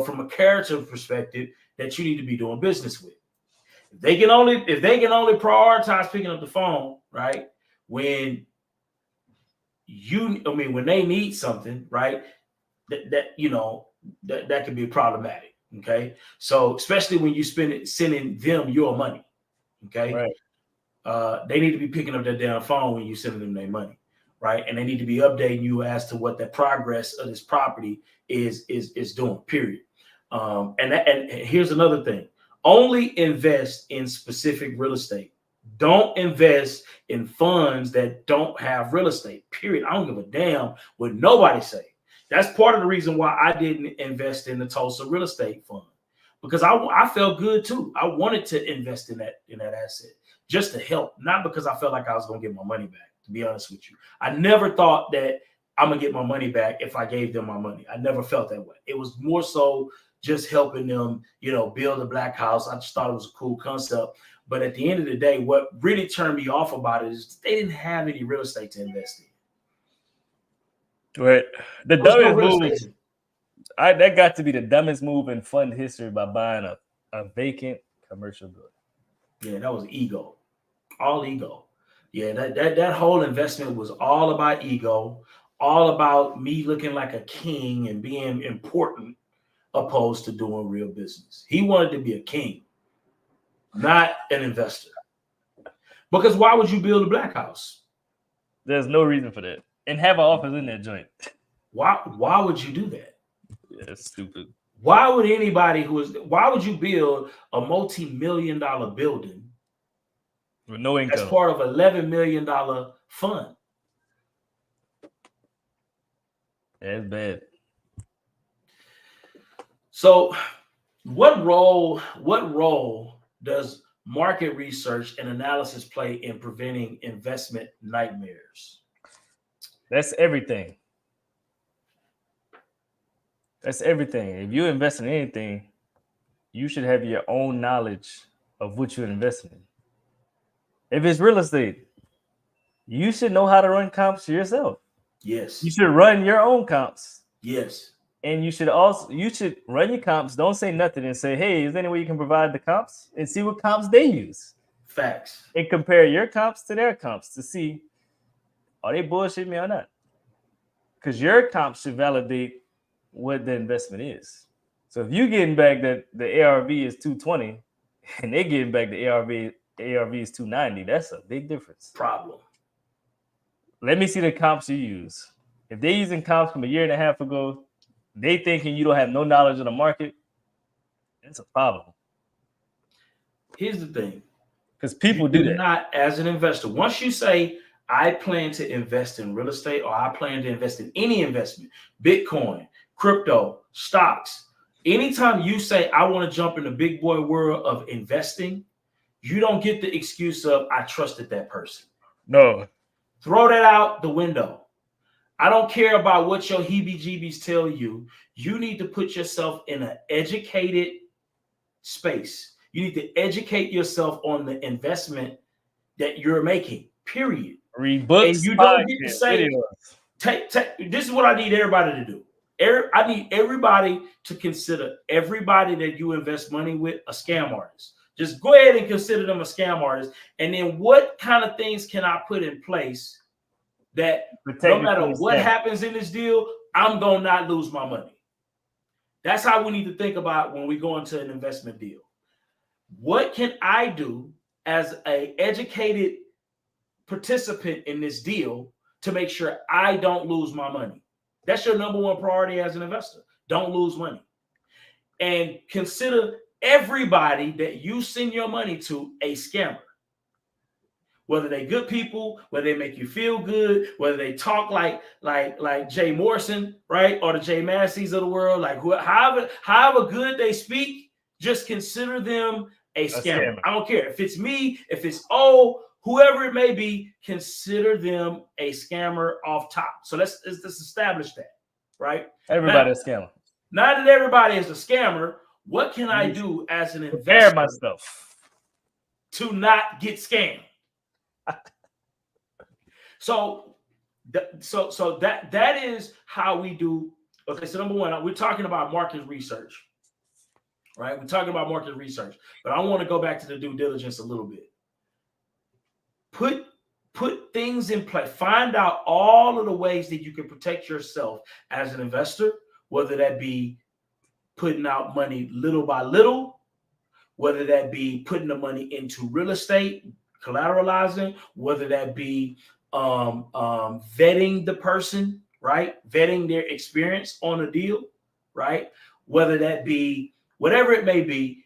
from a character perspective, that you need to be doing business with. If they can only prioritize picking up the phone, right? When they need something, right? That could be problematic. Okay. So especially when you sending them your money. Okay. Right. They need to be picking up that damn phone when you sending them their money. Right. And they need to be updating you as to what the progress of this property is doing, period. And here's another thing. Only invest in specific real estate. Don't invest in funds that don't have real estate, period. I don't give a damn what nobody say. That's part of the reason why I didn't invest in the Tulsa real estate fund, because I felt good too. I wanted to invest in that asset just to help, not because I felt like I was going to get my money back, to be honest with you. I never thought that I'm going to get my money back if I gave them my money. I never felt that way. It was more so just helping them, build a black house. I just thought it was a cool concept. But at the end of the day, what really turned me off about it is they didn't have any real estate to invest in. Right. The dumbest move. That got to be the dumbest move in fund history by buying a vacant commercial building. Yeah, that was ego. All ego. Yeah, that whole investment was all about ego, all about me looking like a king and being important, opposed to doing real business. He wanted to be a king, not an investor. Because why would you build a black house? There's no reason for that. And have an office in that joint. Why would you do that? Yeah, it's stupid. Why would you build a multi-million-dollar building with no income as part of $11 million fund? That's bad. So what role does market research and analysis play in preventing investment nightmares? That's everything. That's everything. If you invest in anything, you should have your own knowledge of what you're investing in. If it's real estate, you should know how to run comps yourself. Yes. You should run your own comps. Yes. And you should run your comps. Don't say nothing and say, hey, is there any way you can provide the comps? And see what comps they use. Facts. And compare your comps to their comps to see, are they bullshitting me or not? Because your comps should validate what the investment is. So if you're getting back that the ARV is 220 and they're getting back the ARV is 290, that's a big difference. Problem. Let me see the comps you use. If they're using comps from a year and a half ago, they thinking you don't have no knowledge of the market, that's a problem. Here's the thing. Because people do that. Not as an investor. Once you say, I plan to invest in real estate, or I plan to invest in any investment, Bitcoin, crypto, stocks, anytime you say, I want to jump in the big boy world of investing, you don't get the excuse of, I trusted that person. No. Throw that out the window. I don't care about what your heebie-jeebies tell you. You need to put yourself in an educated space. You need to educate yourself on the investment that you're making, period. Read books. And you don't get to say, this is what I need everybody to do. I need everybody to consider everybody that you invest money with a scam artist. Just go ahead and consider them a scam artist. And then what kind of things can I put in place that no matter what happens in this deal, I'm going to not lose my money? That's how we need to think about when we go into an investment deal. What can I do as an educated participant in this deal to make sure I don't lose my money? That's your number one priority as an investor. Don't lose money. And consider everybody that you send your money to a scammer. Whether they good people, whether they make you feel good, whether they talk like Jay Morrison, right? Or the Jay Massey's of the world, like however good they speak, just consider them a scammer. I don't care if it's me, if it's whoever it may be, consider them a scammer off top. So let's establish that, right? Everybody's a scammer. Now that everybody is a scammer, what can I do as an investor prepare myself to not get scammed? So that is how we do. Okay, so number one, we're talking about market research, right? We're talking about market research, but I want to go back to the due diligence a little bit. Put things in place. Find out all of the ways that you can protect yourself as an investor, whether that be putting out money little by little, whether that be putting the money into real estate, collateralizing, whether that be vetting the person, right? Vetting their experience on a deal, right? Whether that be whatever it may be,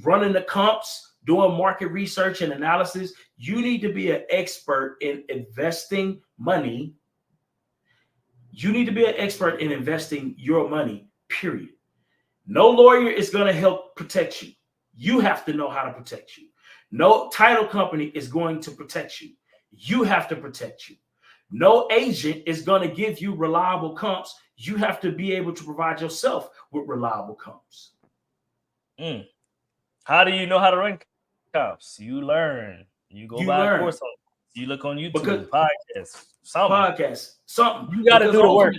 running the comps, doing market research and analysis. You need to be an expert in investing money. You need to be an expert in investing your money, period. No lawyer is going to help protect you. You have to know how to protect you. No title company is going to protect you. You have to protect you. No agent is going to give you reliable comps. You have to be able to provide yourself with reliable comps. How do you know how to run comps? You learn. You go buy a course on it. You look on YouTube, podcasts, something. You got to do the work.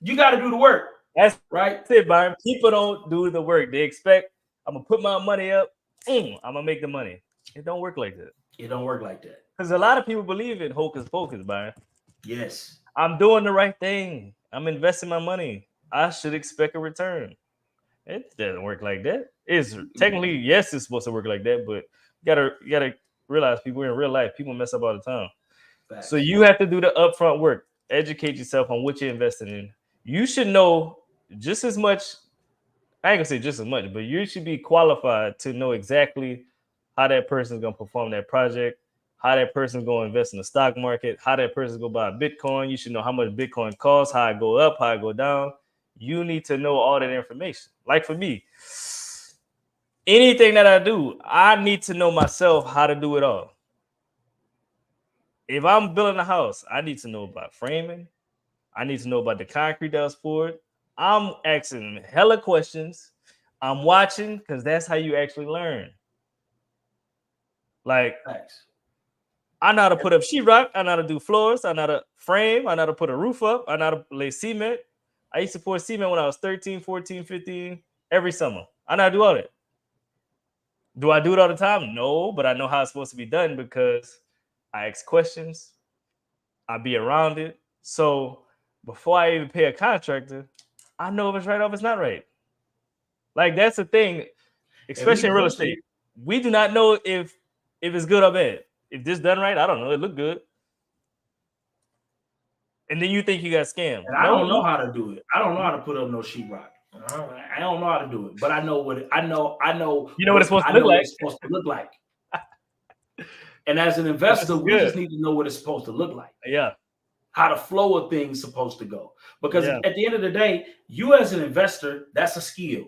You got to do the work. That's right. That's it, Byron. People don't do the work. They expect, I'm going to put my money up. I'm going to make the money. It don't work like that. It don't work like that. Because a lot of people believe in hocus pocus, Byron. Yes. I'm doing the right thing. I'm investing my money. I should expect a return. It doesn't work like that. It's technically, yes, it's supposed to work like that, but you gotta realize people in real life, people mess up all the time. Facts. So you have to do the upfront work. Educate yourself on what you're investing in. You should know just as much. I ain't gonna say just as much, but you should be qualified to know exactly how that person's gonna perform that project, how that person's gonna invest in the stock market, how that person's gonna buy Bitcoin. You should know how much Bitcoin costs, how it go up, how it go down. You need to know all that information. Like for me, anything that I do, I need to know myself how to do it all. If I'm building a house, I need to know about framing. I need to know about the concrete that was poured. I'm asking hella questions. I'm watching because that's how you actually learn. Like, Thanks. I know how to put up sheetrock. I know how to do floors. I know how to frame. I know how to put a roof up. I know how to lay cement. I used to pour cement when I was 13, 14, 15, every summer. I know how to do all that. Do I do it all the time? No, but I know how it's supposed to be done because I ask questions. I be around it. So before I even pay a contractor, I know if it's right or if it's not right. Like, that's the thing, especially in real estate. We do not know if it's good or bad. If this done right, I don't know. It look good. And then you think you got scammed. And I don't know how to do it. I don't know how to put up no sheetrock. I don't know how to do it, but I know what I know. You know what it's supposed to look like. It's supposed to look like. And as an investor, we just need to know what it's supposed to look like. Yeah. How the flow of things supposed to go. Because at the end of the day, you as an investor, that's a skill.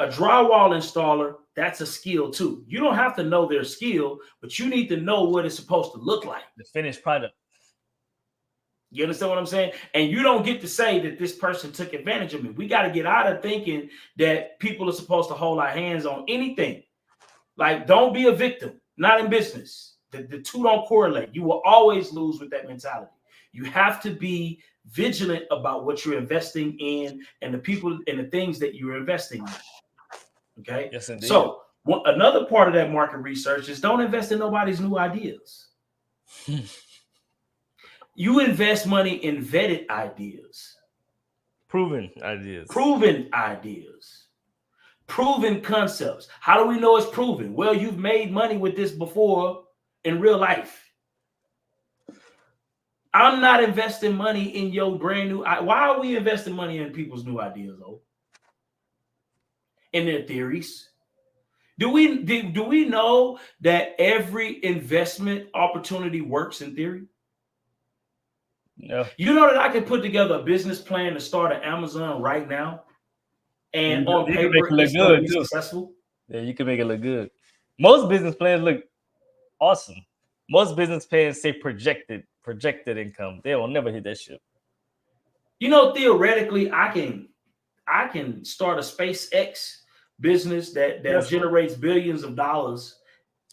A drywall installer, that's a skill too. You don't have to know their skill, but you need to know what it's supposed to look like. The finished product. You understand what I'm saying? And you don't get to say that this person took advantage of me. We got to get out of thinking that people are supposed to hold our hands on anything. Like, don't be a victim. Not in business. The two don't correlate. You will always lose with that mentality. You have to be vigilant about what you're investing in and the people and the things that you're investing in. Okay? Yes, indeed. So another part of that market research is don't invest in nobody's new ideas. You invest money in vetted ideas. Proven ideas. Proven ideas. Proven concepts. How do we know it's proven? Well, you've made money with this before in real life. I'm not investing money in your brand new. Why are we investing money in people's new ideas, though? In their theories? Do we know that every investment opportunity works in theory? No. You know that I can put together a business plan to start an Amazon right now, and on paper it's going to be successful. Yeah, you can make it look good. Most business plans look awesome. Most business plans say projected income. They will never hit that shit. You know, theoretically, I can start a SpaceX business that generates billions of dollars,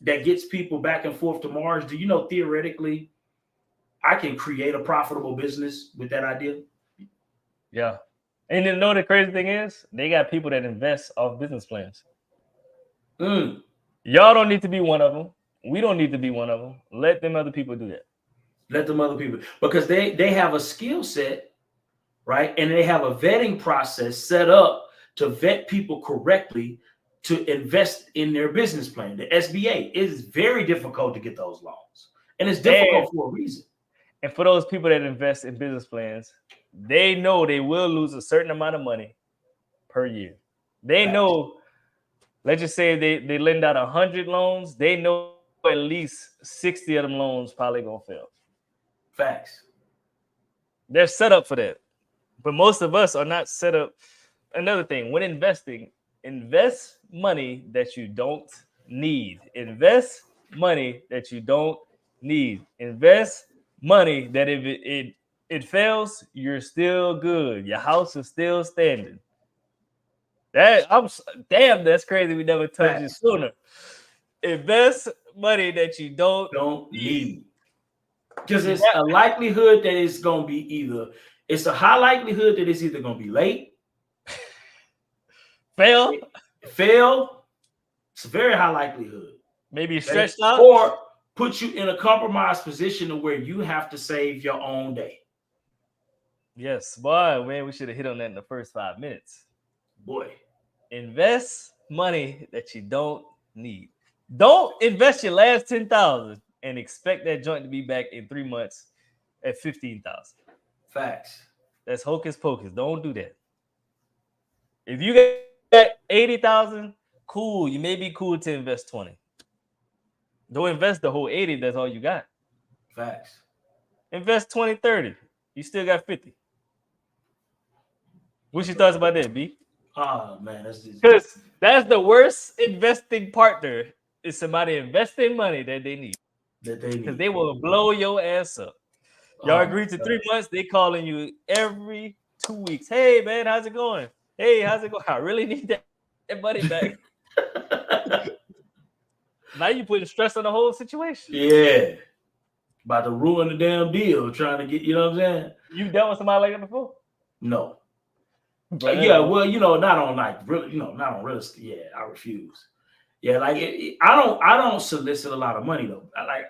that gets people back and forth to Mars. Do you know theoretically I can create a profitable business with that idea? Yeah. And you know the crazy thing is, they got people that invest off business plans. Y'all don't need to be one of them. We don't need to be one of them. Let them other people do that. Let them other people, because they have a skill set, right? And they have a vetting process set up to vet people correctly to invest in their business plan. The SBA is very difficult to get those loans, and it's difficult for a reason. And for those people that invest in business plans, they know they will lose a certain amount of money per year. They know, let's just say they lend out 100 loans, they know at least 60 of them loans probably gonna fail. Facts. They're set up for that. But most of us are not set up. Another thing, when investing, invest money that you don't need. Invest money that you don't need. Invest money that if it fails, you're still good. Your house is still standing. That's crazy. We never touched it sooner. Invest money that you don't need. Because it's a likelihood that it's going to be it's a high likelihood that it's either going to be late, fail. It's a very high likelihood. Maybe stretched out, or put you in a compromised position to where you have to save your own day. Yes, boy, man, we should have hit on that in the first 5 minutes. Boy, invest money that you don't need. Don't invest your last 10,000 and expect that joint to be back in 3 months at 15,000. Facts. That's hocus pocus. Don't do that. If you got 80,000, cool. You may be cool to invest 20. Don't invest the whole 80. That's all you got. Facts. Invest 20, 30. You still got 50. What's your thoughts about that, B? Oh man, because that's the worst investing partner is somebody investing money that they need. Because they will blow your ass up. Y'all agree to 3 months, they calling you every 2 weeks. Hey man, how's it going? Hey, how's it going? I really need that money back. Now you putting stress on the whole situation. Yeah. About to ruin the damn deal, trying to get, you know what I'm saying? You dealt with somebody like that before? No. Yeah, well, not on real estate. Yeah, I refuse. Yeah, like I don't solicit a lot of money though. I like,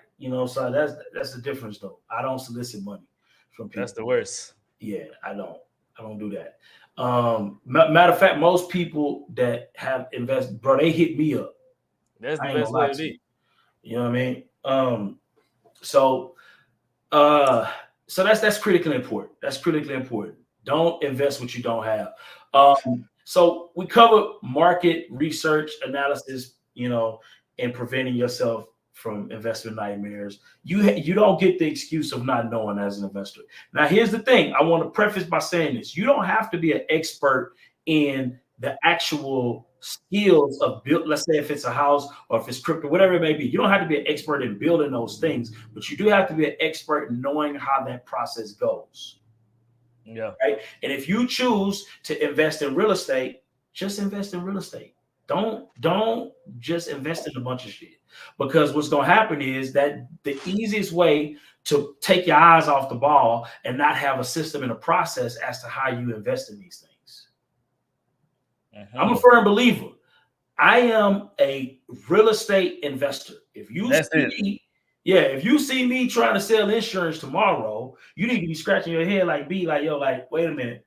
so that's the difference though. I don't solicit money from people. That's the worst. Yeah, I don't do that. Matter of fact, most people that have invested, bro, they hit me up. That's the best way to be. You know what I mean? So that's critically important. That's critically important. Don't invest what you don't have. So we cover market research analysis, and preventing yourself from investment nightmares. You don't get the excuse of not knowing as an investor. Now, here's the thing. I want to preface by saying this. You don't have to be an expert in the actual skills of build. Let's say if it's a house or if it's crypto, whatever it may be. You don't have to be an expert in building those things, but you do have to be an expert in knowing how that process goes. Yeah. Right. And if you choose to invest in real estate, just invest in real estate. Don't just invest in a bunch of shit, because what's going to happen is that the easiest way to take your eyes off the ball and not have a system and a process as to how you invest in these things. I'm a firm believer. I am a real estate investor. If you see me trying to sell insurance tomorrow, you need to be scratching your head like, wait a minute.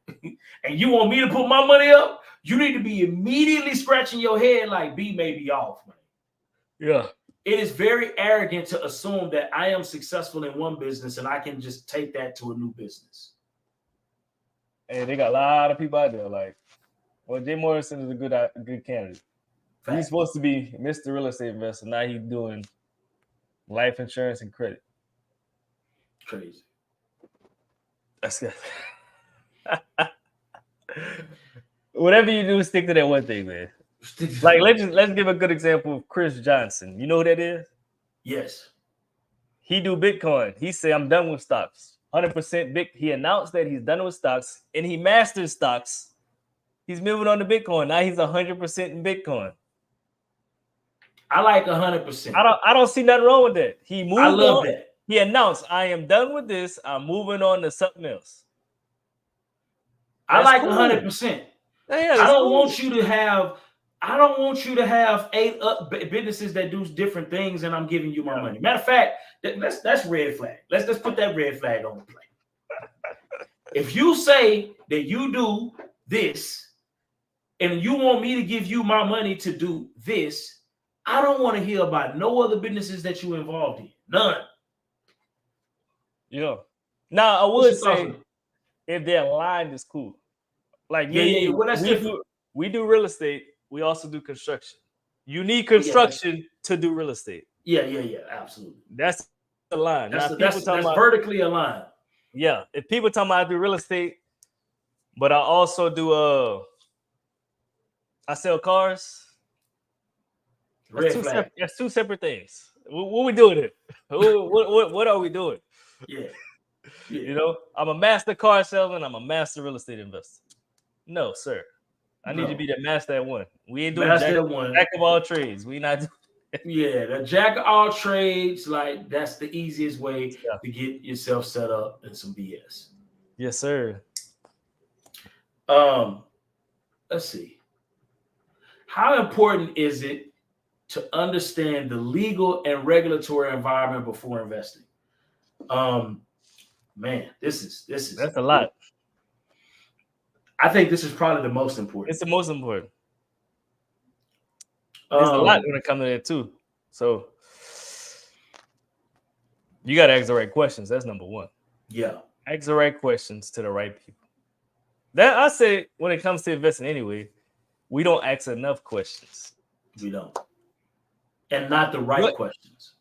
And you want me to put my money up? You need to be immediately scratching your head like, B may be off, man. Yeah. It is very arrogant to assume that I am successful in one business and I can just take that to a new business. And they got a lot of people out there like, well, Jay Morrison is a good candidate. Fact. He's supposed to be Mr. Real Estate Investor. Now he's doing life insurance and credit. Crazy. That's good. Whatever you do, stick to that one thing, man. Like let's give a good example of Chris Johnson. You know who that is? Yes. He do Bitcoin. He said, I'm done with stocks. 100% He announced that he's done with stocks and he mastered stocks. He's moving on to Bitcoin. Now he's 100% in Bitcoin. I like 100%. I don't see nothing wrong with that. He moved on. I love that. He announced, I am done with this. I'm moving on to something else. I like 100%. I don't want you to have I don't want you to have 8 businesses that do different things, and I'm giving you my money. Matter of fact, that's red flag. Let's put that red flag on the plate. If you say that you do this, and you want me to give you my money to do this, I don't want to hear about no other businesses that you involved in. None. Yeah. Now I would say if they're aligned, it's cool. Like Well, that's different. We do real estate. We also do construction. You need construction to do real estate. Yeah, absolutely. That's the line. That's vertically aligned. Yeah. If people talking about I do real estate, but I also do I sell cars. That's two separate things. What we doing here? What are we doing? Yeah. You know, I'm a master car salesman. I'm a master real estate investor. No, sir. I need to be the master at one. We ain't doing jack of all trades. We not doing the jack of all trades. Like that's the easiest way to get yourself set up in some BS. Yes, sir. Let's see. How important is it to understand the legal and regulatory environment before investing? Man, this is that's a lot. I think this is probably the most important. It's the most important. There's a lot when it comes to that too. So you got to ask the right questions. That's number one. Yeah. Ask the right questions to the right people. That I say when it comes to investing anyway, we don't ask enough questions. We don't. And not the right questions.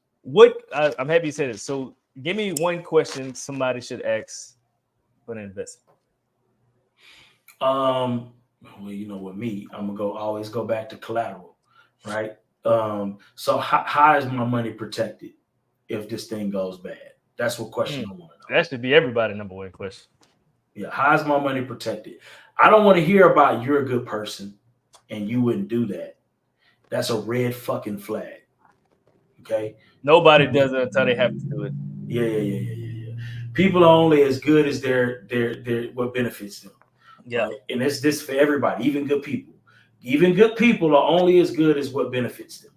I'm happy you said it. So give me one question somebody should ask for an investment. Well, you know, with me, I'm gonna always go back to collateral, right? So how is my money protected if this thing goes bad? That's what question I want to know. That should be everybody's number one question. Yeah, how is my money protected? I don't want to hear about you're a good person and you wouldn't do that. That's a red fucking flag. Okay. Nobody does it until they have to do it. Yeah. People are only as good as their what benefits them. Yeah. Right? And it's this for everybody, even good people. Even good people are only as good as what benefits them.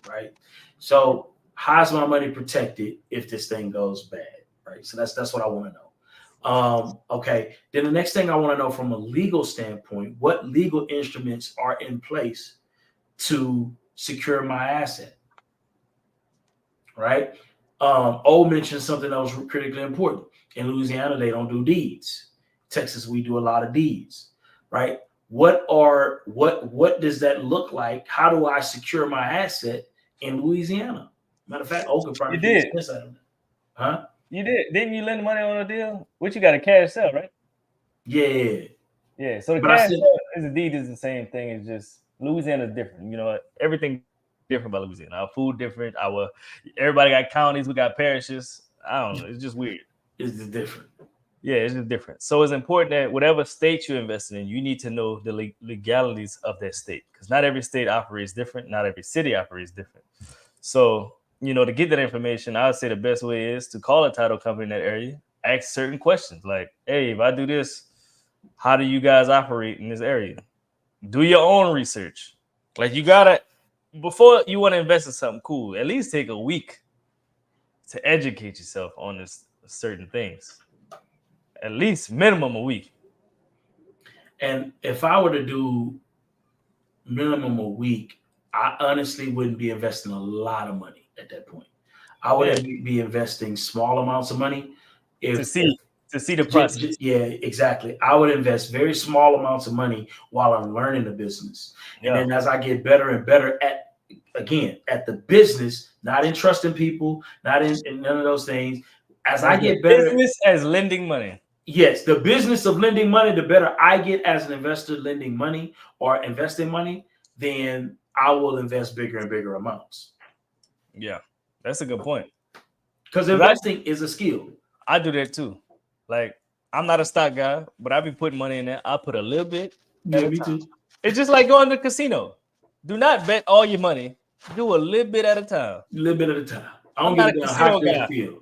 Right. So how's my money protected if this thing goes bad? Right. So that's what I want to know. Okay. Then the next thing I want to know from a legal standpoint, what legal instruments are in place to secure my asset? Right. O mentioned something that was critically important. In Louisiana, they don't do deeds. Texas, we do a lot of deeds. Right. What does that look like? How do I secure my asset in Louisiana? Matter of fact, O could probably did. Huh? You did. Didn't you lend money on a deal? Which you got a cash sell, right? Yeah. Yeah. So the cash sell is a deed is the same thing. It's just Louisiana is different. You know, everything different about Louisiana. Our food different. Everybody got counties. We got parishes. I don't know. It's just weird. It's just different. Yeah, it's just different. So it's important that whatever state you're investing in, you need to know the legalities of that state, because not every state operates different. Not every city operates different. So, you know, to get that information, I would say the best way is to call a title company in that area, ask certain questions like, hey, if I do this, how do you guys operate in this area? Do your own research. Like you gotta, before you want to invest in something cool, at least take a week to educate yourself on this certain things. At least minimum a week. And if I were to do minimum a week, I honestly wouldn't be investing a lot of money at that point. I would be investing small amounts of money to see the process. Yeah, exactly. I would invest very small amounts of money while I'm learning the business. And then as I get better and better at the business, not in trusting people, not in none of those things. As I get better, business as lending money. Yes, the business of lending money, the better I get as an investor lending money or investing money, then I will invest bigger and bigger amounts. Yeah, that's a good point. Because investing is a skill. I do that too. Like, I'm not a stock guy, but I be putting money in there. I put a little bit. Yeah, me too. It's just like going to the casino. Do not bet all your money. Do a little bit at a time. A little bit at a time. I don't get a casino guy.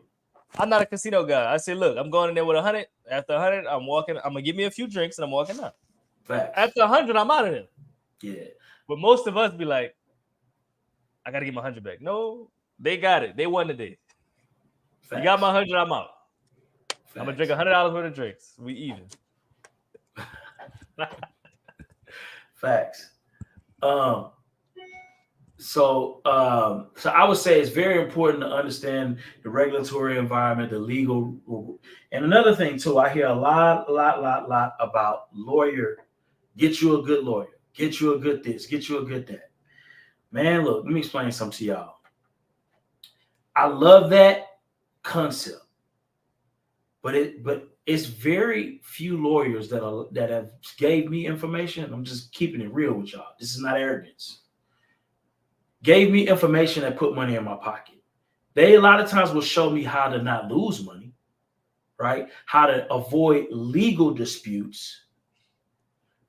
I'm not a casino guy. I say, look, I'm going in there with 100. After 100, I'm walking. I'm gonna give me a few drinks and I'm walking out. Facts. After 100, I'm out of there. Yeah. But most of us be like, I gotta get my 100 back. No, they got it. They won today. Facts. You got my 100, I'm out. Facts. I'm gonna drink $100 worth of drinks. We even. Facts. So I would say it's very important to understand the regulatory environment, the legal. And another thing too, I hear a lot about lawyer. Get you a good lawyer. Get you a good this. Get you a good that. Man, look, let me explain something to y'all. I love that concept, but it's very few lawyers that have gave me information. I'm just keeping it real with y'all. This is not arrogance. Gave me information that put money in my pocket. They a lot of times will show me how to not lose money, right? How to avoid legal disputes.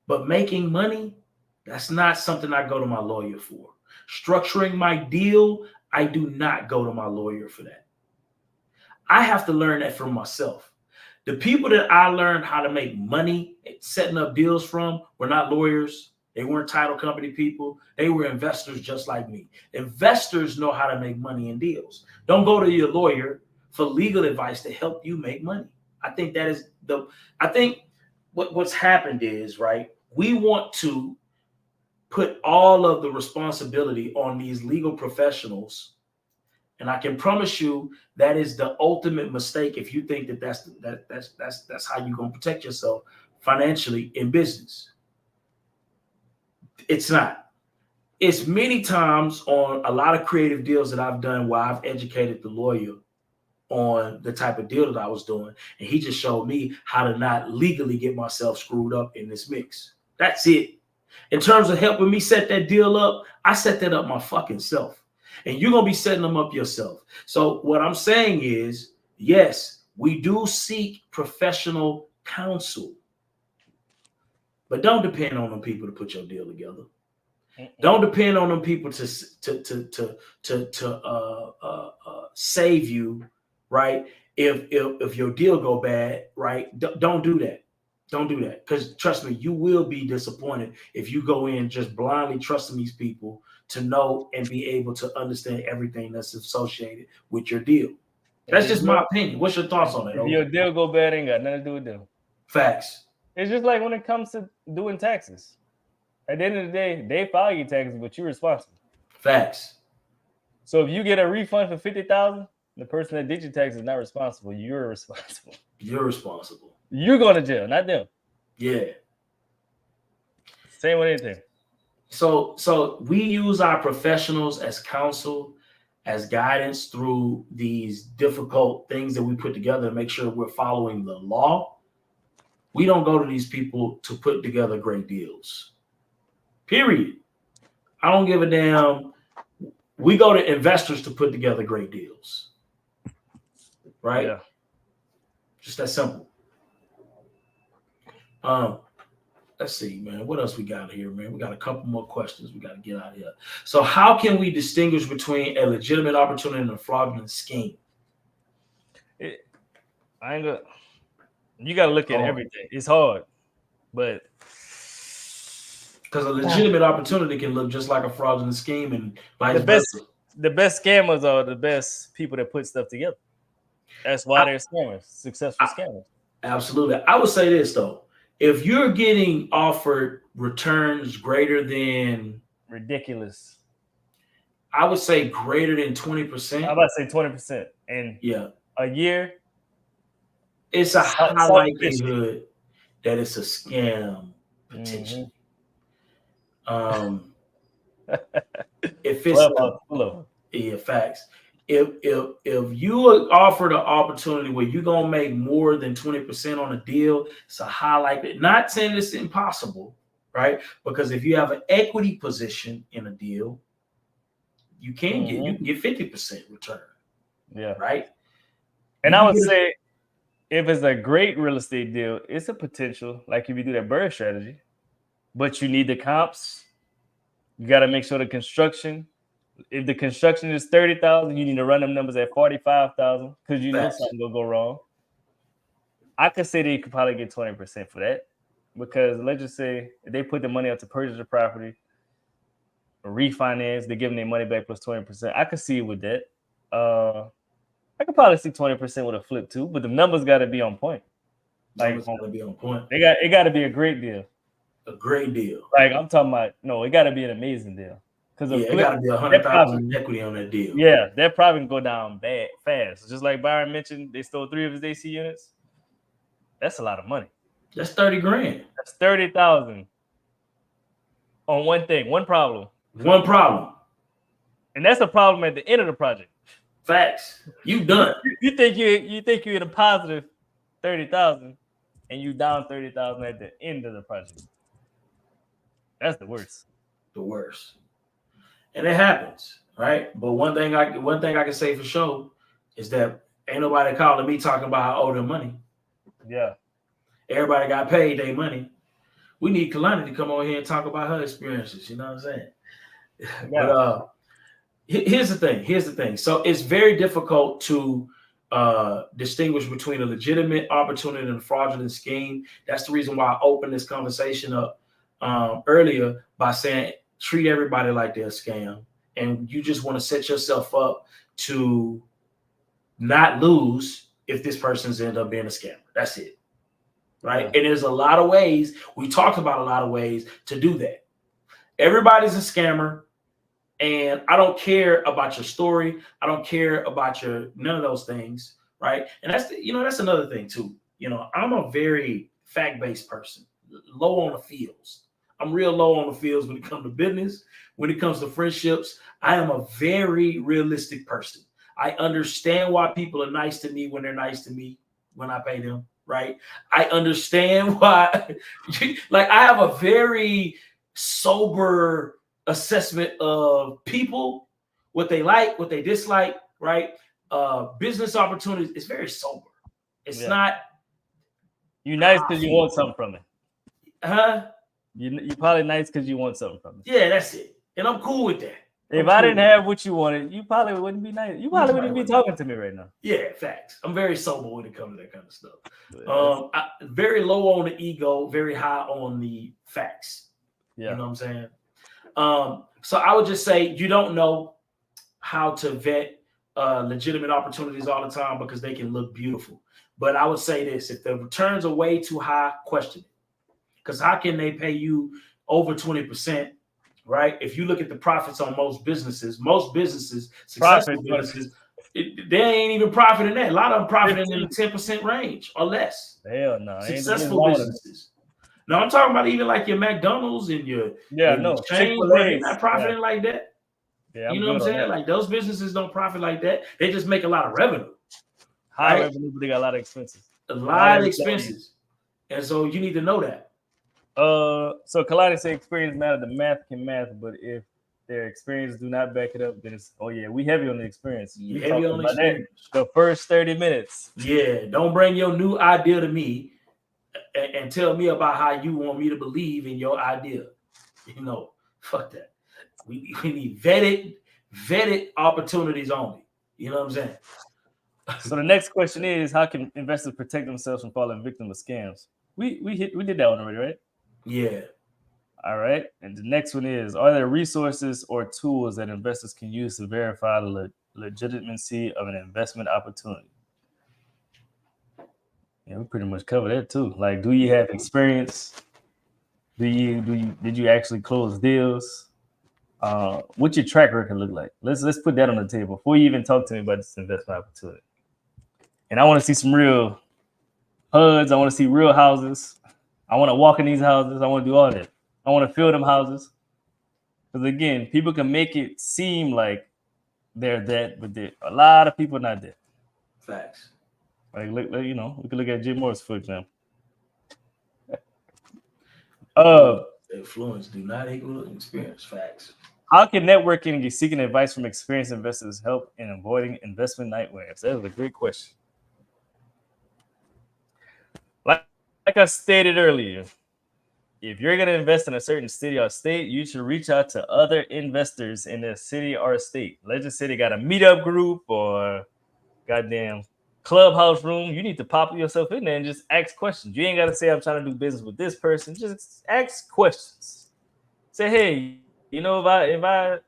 But making money, that's not something I go to my lawyer for. Structuring my deal, I do not go to my lawyer for that. I have to learn that from myself. The people that I learned how to make money setting up deals from were not lawyers. They weren't title company people. They were investors just like me. Investors know how to make money in deals. Don't go to your lawyer for legal advice to help you make money. I think that is what's happened is, right, we want to put all of the responsibility on these legal professionals. And I can promise you that is the ultimate mistake if you think that that's how you're going to protect yourself financially in business. It's not. It's many times on a lot of creative deals that I've done where I've educated the lawyer on the type of deal that I was doing. And he just showed me how to not legally get myself screwed up in this mix. That's it. In terms of helping me set that deal up, I set that up my fucking self. And you're going to be setting them up yourself. So what I'm saying is, yes, we do seek professional counsel. But don't depend on them people to put your deal together. Don't depend on them people to save you, right? If your deal go bad, right? Don't do that. Don't do that. Because trust me, you will be disappointed if you go in just blindly trusting these people to know and be able to understand everything that's associated with your deal. That's just my opinion. What's your thoughts on that? If your deal go bad, ain't got nothing to do with them. Facts. It's just like when it comes to doing taxes. At the end of the day, they file your taxes, but you're responsible. Facts. So if you get a refund for $50,000, the person that did your taxes is not responsible. You're responsible. You're responsible. You're going to jail, not them. Yeah. Same with anything. So we use our professionals as counsel, as guidance through these difficult things that we put together to make sure we're following the law. We don't go to these people to put together great deals. Period. I don't give a damn. We go to investors to put together great deals. Right? Yeah. Just that simple. Let's see, man. What else we got here, man? We got a couple more questions we got to get out of here. So how can we distinguish between a legitimate opportunity and a fraudulent scheme? You got to look at everything. It's hard, but because a legitimate opportunity can look just like a fraudulent scheme, and the best scammers are the best people that put stuff together. That's why they're scammers, successful scammers. Absolutely. I would say this though: if you're getting offered returns greater than ridiculous, I would say greater than 20%. I'm about to say 20%, and a year. It's a high likelihood that it's a scam potentially. If it's facts. If you are offered an opportunity where you're gonna make more than 20% on a deal, it's a high likelihood. Not saying it's impossible, right? Because if you have an equity position in a deal, you can get 50% return. Yeah. Right. And I would say, if it's a great real estate deal, it's a potential, like if you do that bird strategy, but you need the comps. You got to make sure the construction, if the construction is 30,000, you need to run them numbers at 45,000 because you know something will go wrong. I could say that you could probably get 20% for that because let's just say if they put the money up to purchase the property, refinance. They're giving their money back plus 20%. I could see it with that. I could probably see 20% with a flip too, but the numbers got to be on point. Like, it's got to be on point. It got to be a great deal. A great deal. Like I'm talking about, no, it got to be an amazing deal. Because it got to be 100,000 equity on that deal. Yeah, that probably can go down bad fast. Just like Byron mentioned, they stole 3 of his AC units. That's a lot of money. That's 30 grand. That's 30,000 on one thing, one problem. One problem. And that's a problem at the end of the project. Facts. You done. You think you're in a positive 30,000 and you down 30,000 at the end of the project. That's the worst. The worst. And it happens, right? But one thing I can say for sure is that ain't nobody calling me talking about how I owe them money. Yeah. Everybody got paid their money. We need Kalani to come over here and talk about her experiences. You know what I'm saying? Yeah. But here's the thing. So it's very difficult to distinguish between a legitimate opportunity and a fraudulent scheme. That's the reason why I opened this conversation up earlier by saying treat everybody like they're a scam, and you just want to set yourself up to not lose if this person's end up being a scammer. That's it. Right. Yeah. And there's a lot of ways. We talked about a lot of ways to do that. Everybody's a scammer. And I don't care about your story. I don't care about none of those things. Right. And that's another thing too. I'm a very fact-based person, low on the feels. I'm real low on the feels when it comes to business. When it comes to friendships, I am a very realistic person. I understand why people are nice to me when they're nice to me when I pay them. Right. I understand why. Like, I have a very sober assessment of people, what they like, what they dislike. Right. Business opportunities. It's very sober. It's not. You nice because you want something from it. Huh? You probably nice because you want something from it. Yeah, that's it. And I'm cool with that. If I didn't have what you wanted, you probably wouldn't be nice. You probably wouldn't be talking to me right now. Yeah, facts. I'm very sober when it comes to that kind of stuff. Very low on the ego, very high on the facts. Yeah. You know what I'm saying? So I would just say you don't know how to vet legitimate opportunities all the time because they can look beautiful. But I would say this: if the returns are way too high, question it. Because how can they pay you over 20%? Right? If you look at the profits on most businesses, successful businesses, they ain't even profiting that. A lot of them profiting in the 10% range or less. Hell no. Successful businesses. No, I'm talking about even like your McDonald's and your chain, they're not profiting like that. Yeah, you know what I'm saying? Like, those businesses don't profit like that. They just make a lot of revenue. High revenue, but they got a lot of expenses. A lot of expenses. And so you need to know that. So Kalani said experience matter. The math can math, but if their experience do not back it up, then it's we heavy on the experience. Heavy on the experience. The first 30 minutes. Yeah, don't bring your new idea to me and tell me about how you want me to believe in your idea. Fuck that. We need vetted opportunities only. You know what I'm saying? So the next question is, how can investors protect themselves from falling victim of scams? We did that one already, right? Yeah. All right. And the next one is, are there resources or tools that investors can use to verify the legitimacy of an investment opportunity? Yeah, we pretty much covered that too. Like, do you have experience? Did you actually close deals? What's your track record look like? Let's put that on the table before you even talk to me about this investment opportunity. And I want to see some real HUDs. I want to see real houses. I want to walk in these houses. I want to do all that. I want to fill them houses. Because again, people can make it seem like they're that, but a lot of people not that. Facts. Like, we could look at Jim Morris, for example. Influence do not equal experience. Facts. How can networking and seeking advice from experienced investors help in avoiding investment nightmares? That is a great question. Like I stated earlier, if you're going to invest in a certain city or state, you should reach out to other investors in the city or state. Let's just say they got a meetup group or goddamn clubhouse room. You need to pop yourself in there and just ask questions. You ain't got to say, I'm trying to do business with this person. Just ask questions. Say, hey, if I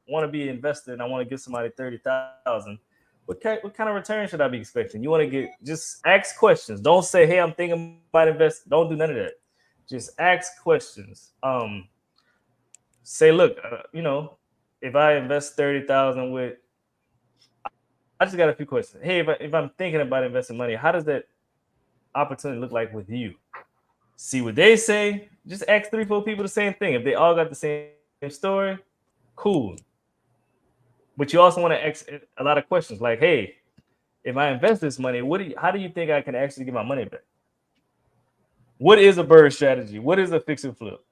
want to be an investor and I want to give somebody 30,000, what kind of return should I be expecting? You want to just ask questions. Don't say, hey, I'm thinking about investing. Don't do none of that. Just ask questions. Say, look, if I invest 30,000 with, I just got a few questions. Hey, if I'm thinking about investing money, how does that opportunity look like with you? See what they say. Just ask 3-4 people the same thing. If they all got the same story, cool. But you also want to ask a lot of questions like, hey, if I invest this money, how do you think I can actually get my money back? What is a bird strategy? What is a fix and flip?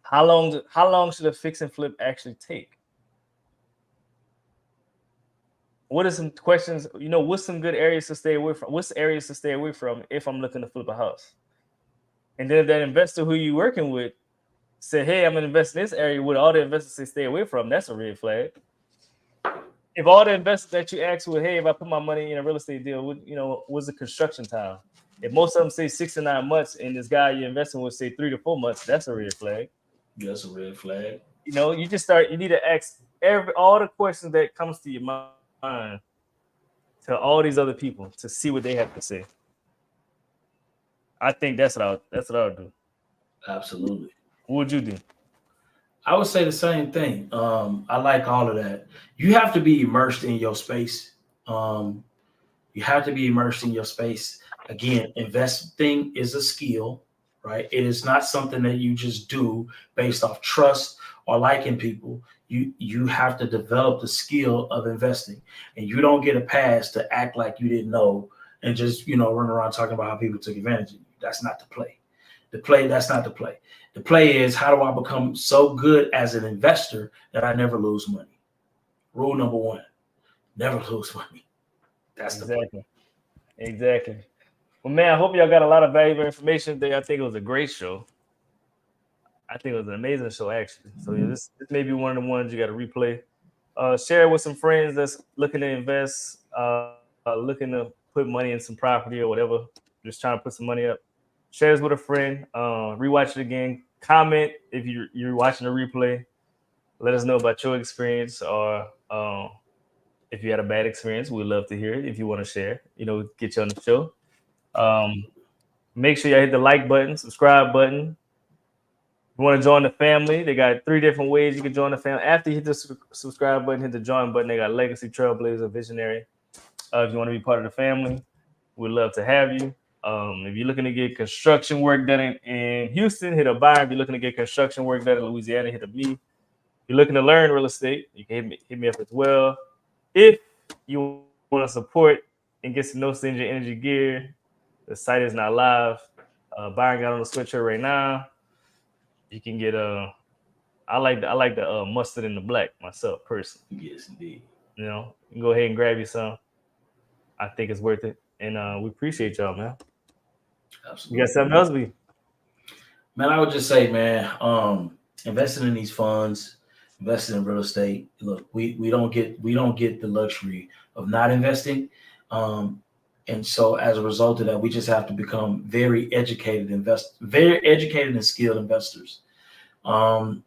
How long should a fix and flip actually take? What are some questions? What's some good areas to stay away from? What's areas to stay away from if I'm looking to flip a house? And then if that investor who you're working with say, hey, I'm going to invest in this area, would all the investors say stay away from? That's a red flag. If all the investors that you ask with, hey, if I put my money in a real estate deal, what's the construction time? If most of them say 6 to 9 months and this guy you're investing with say 3 to 4 months, that's a red flag. That's a red flag. You need to ask all the questions that comes to your mind to all these other people to see what they have to say. I think that's what I would do. Absolutely. What would you do? I would say the same thing. I like all of that. You have to be immersed in your space. You have to be immersed in your space. Again, investing is a skill, right? It is not something that you just do based off trust or liking people. You have to develop the skill of investing, and you don't get a pass to act like you didn't know and just run around talking about how people took advantage of you. That's not the play. That's not the play. The play is, how do I become so good as an investor that I never lose money? Rule number 1, never lose money. That's the play. Exactly. Well, man, I hope y'all got a lot of valuable information today. I think it was a great show. I think it was an amazing show, actually. So this may be one of the ones you got to replay. Share it with some friends that's looking to invest, looking to put money in some property or whatever, just trying to put some money up. Share this with a friend. Rewatch it again. Comment if you're watching the replay. Let us know about your experience, or if you had a bad experience. We'd love to hear it. If you want to share, get you on the show. Make sure you hit the like button, subscribe button. If you want to join the family, they got 3 different ways you can join the family. After you hit the subscribe button, hit the join button. They got Legacy, Trailblazer, Visionary. If you want to be part of the family, we'd love to have you. If you're looking to get construction work done in Houston, hit up Byron. If you're looking to get construction work done in Louisiana, hit up me. If you're looking to learn real estate, you can hit me up as well. If you want to support and get some No Stingy Energy gear, the site is not live. Byron got on the sweatshirt right now. You can get I like the mustard and the black myself personally. Yes, indeed. You can go ahead and grab you some. I think it's worth it, and we appreciate y'all, man. Absolutely. You got something else, B? Man, I would just say, man, investing in these funds, investing in real estate. Look, we don't get the luxury of not investing, and so as a result of that, we just have to become very educated and skilled investors. Don't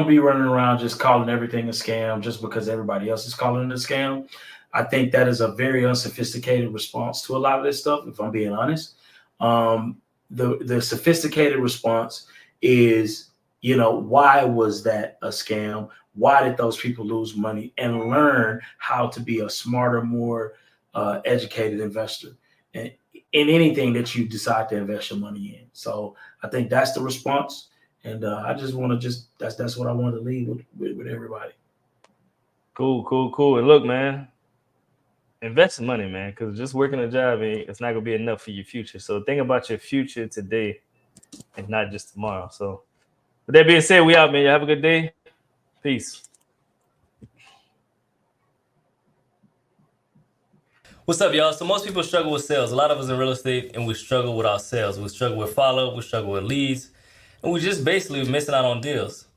be running around just calling everything a scam just because everybody else is calling it a scam. I think that is a very unsophisticated response to a lot of this stuff, if I'm being honest. The sophisticated response is, why was that a scam? Why did those people lose money? And learn how to be a smarter, more educated investor in anything that you decide to invest your money in. So I think that's the response. And I just want to that's what I want to leave with everybody. Cool. And look, man, invest in money, man, because just working a job, it's not going to be enough for your future. So think about your future today and not just tomorrow. So with that being said, we out, man. You have a good day. Peace. What's up, y'all? So most people struggle with sales. A lot of us in real estate, and we struggle with our sales. We struggle with follow-up. We struggle with leads. And we just basically missing out on deals.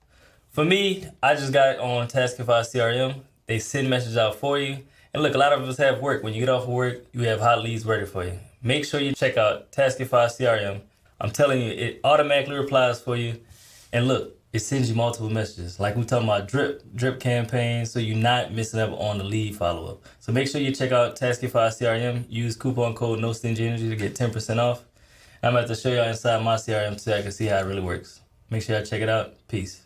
For me, I just got on Taskify CRM. They send messages out for you. And look, a lot of us have work. When you get off of work, you have hot leads ready for you. Make sure you check out Taskify CRM. I'm telling you, it automatically replies for you. And look, it sends you multiple messages. Like we talking about drip campaigns, so you're not missing up on the lead follow-up. So make sure you check out Taskify CRM. Use coupon code NoStingyEnergy to get 10% off. I'm about to show y'all inside my CRM so I can see how it really works. Make sure y'all check it out. Peace.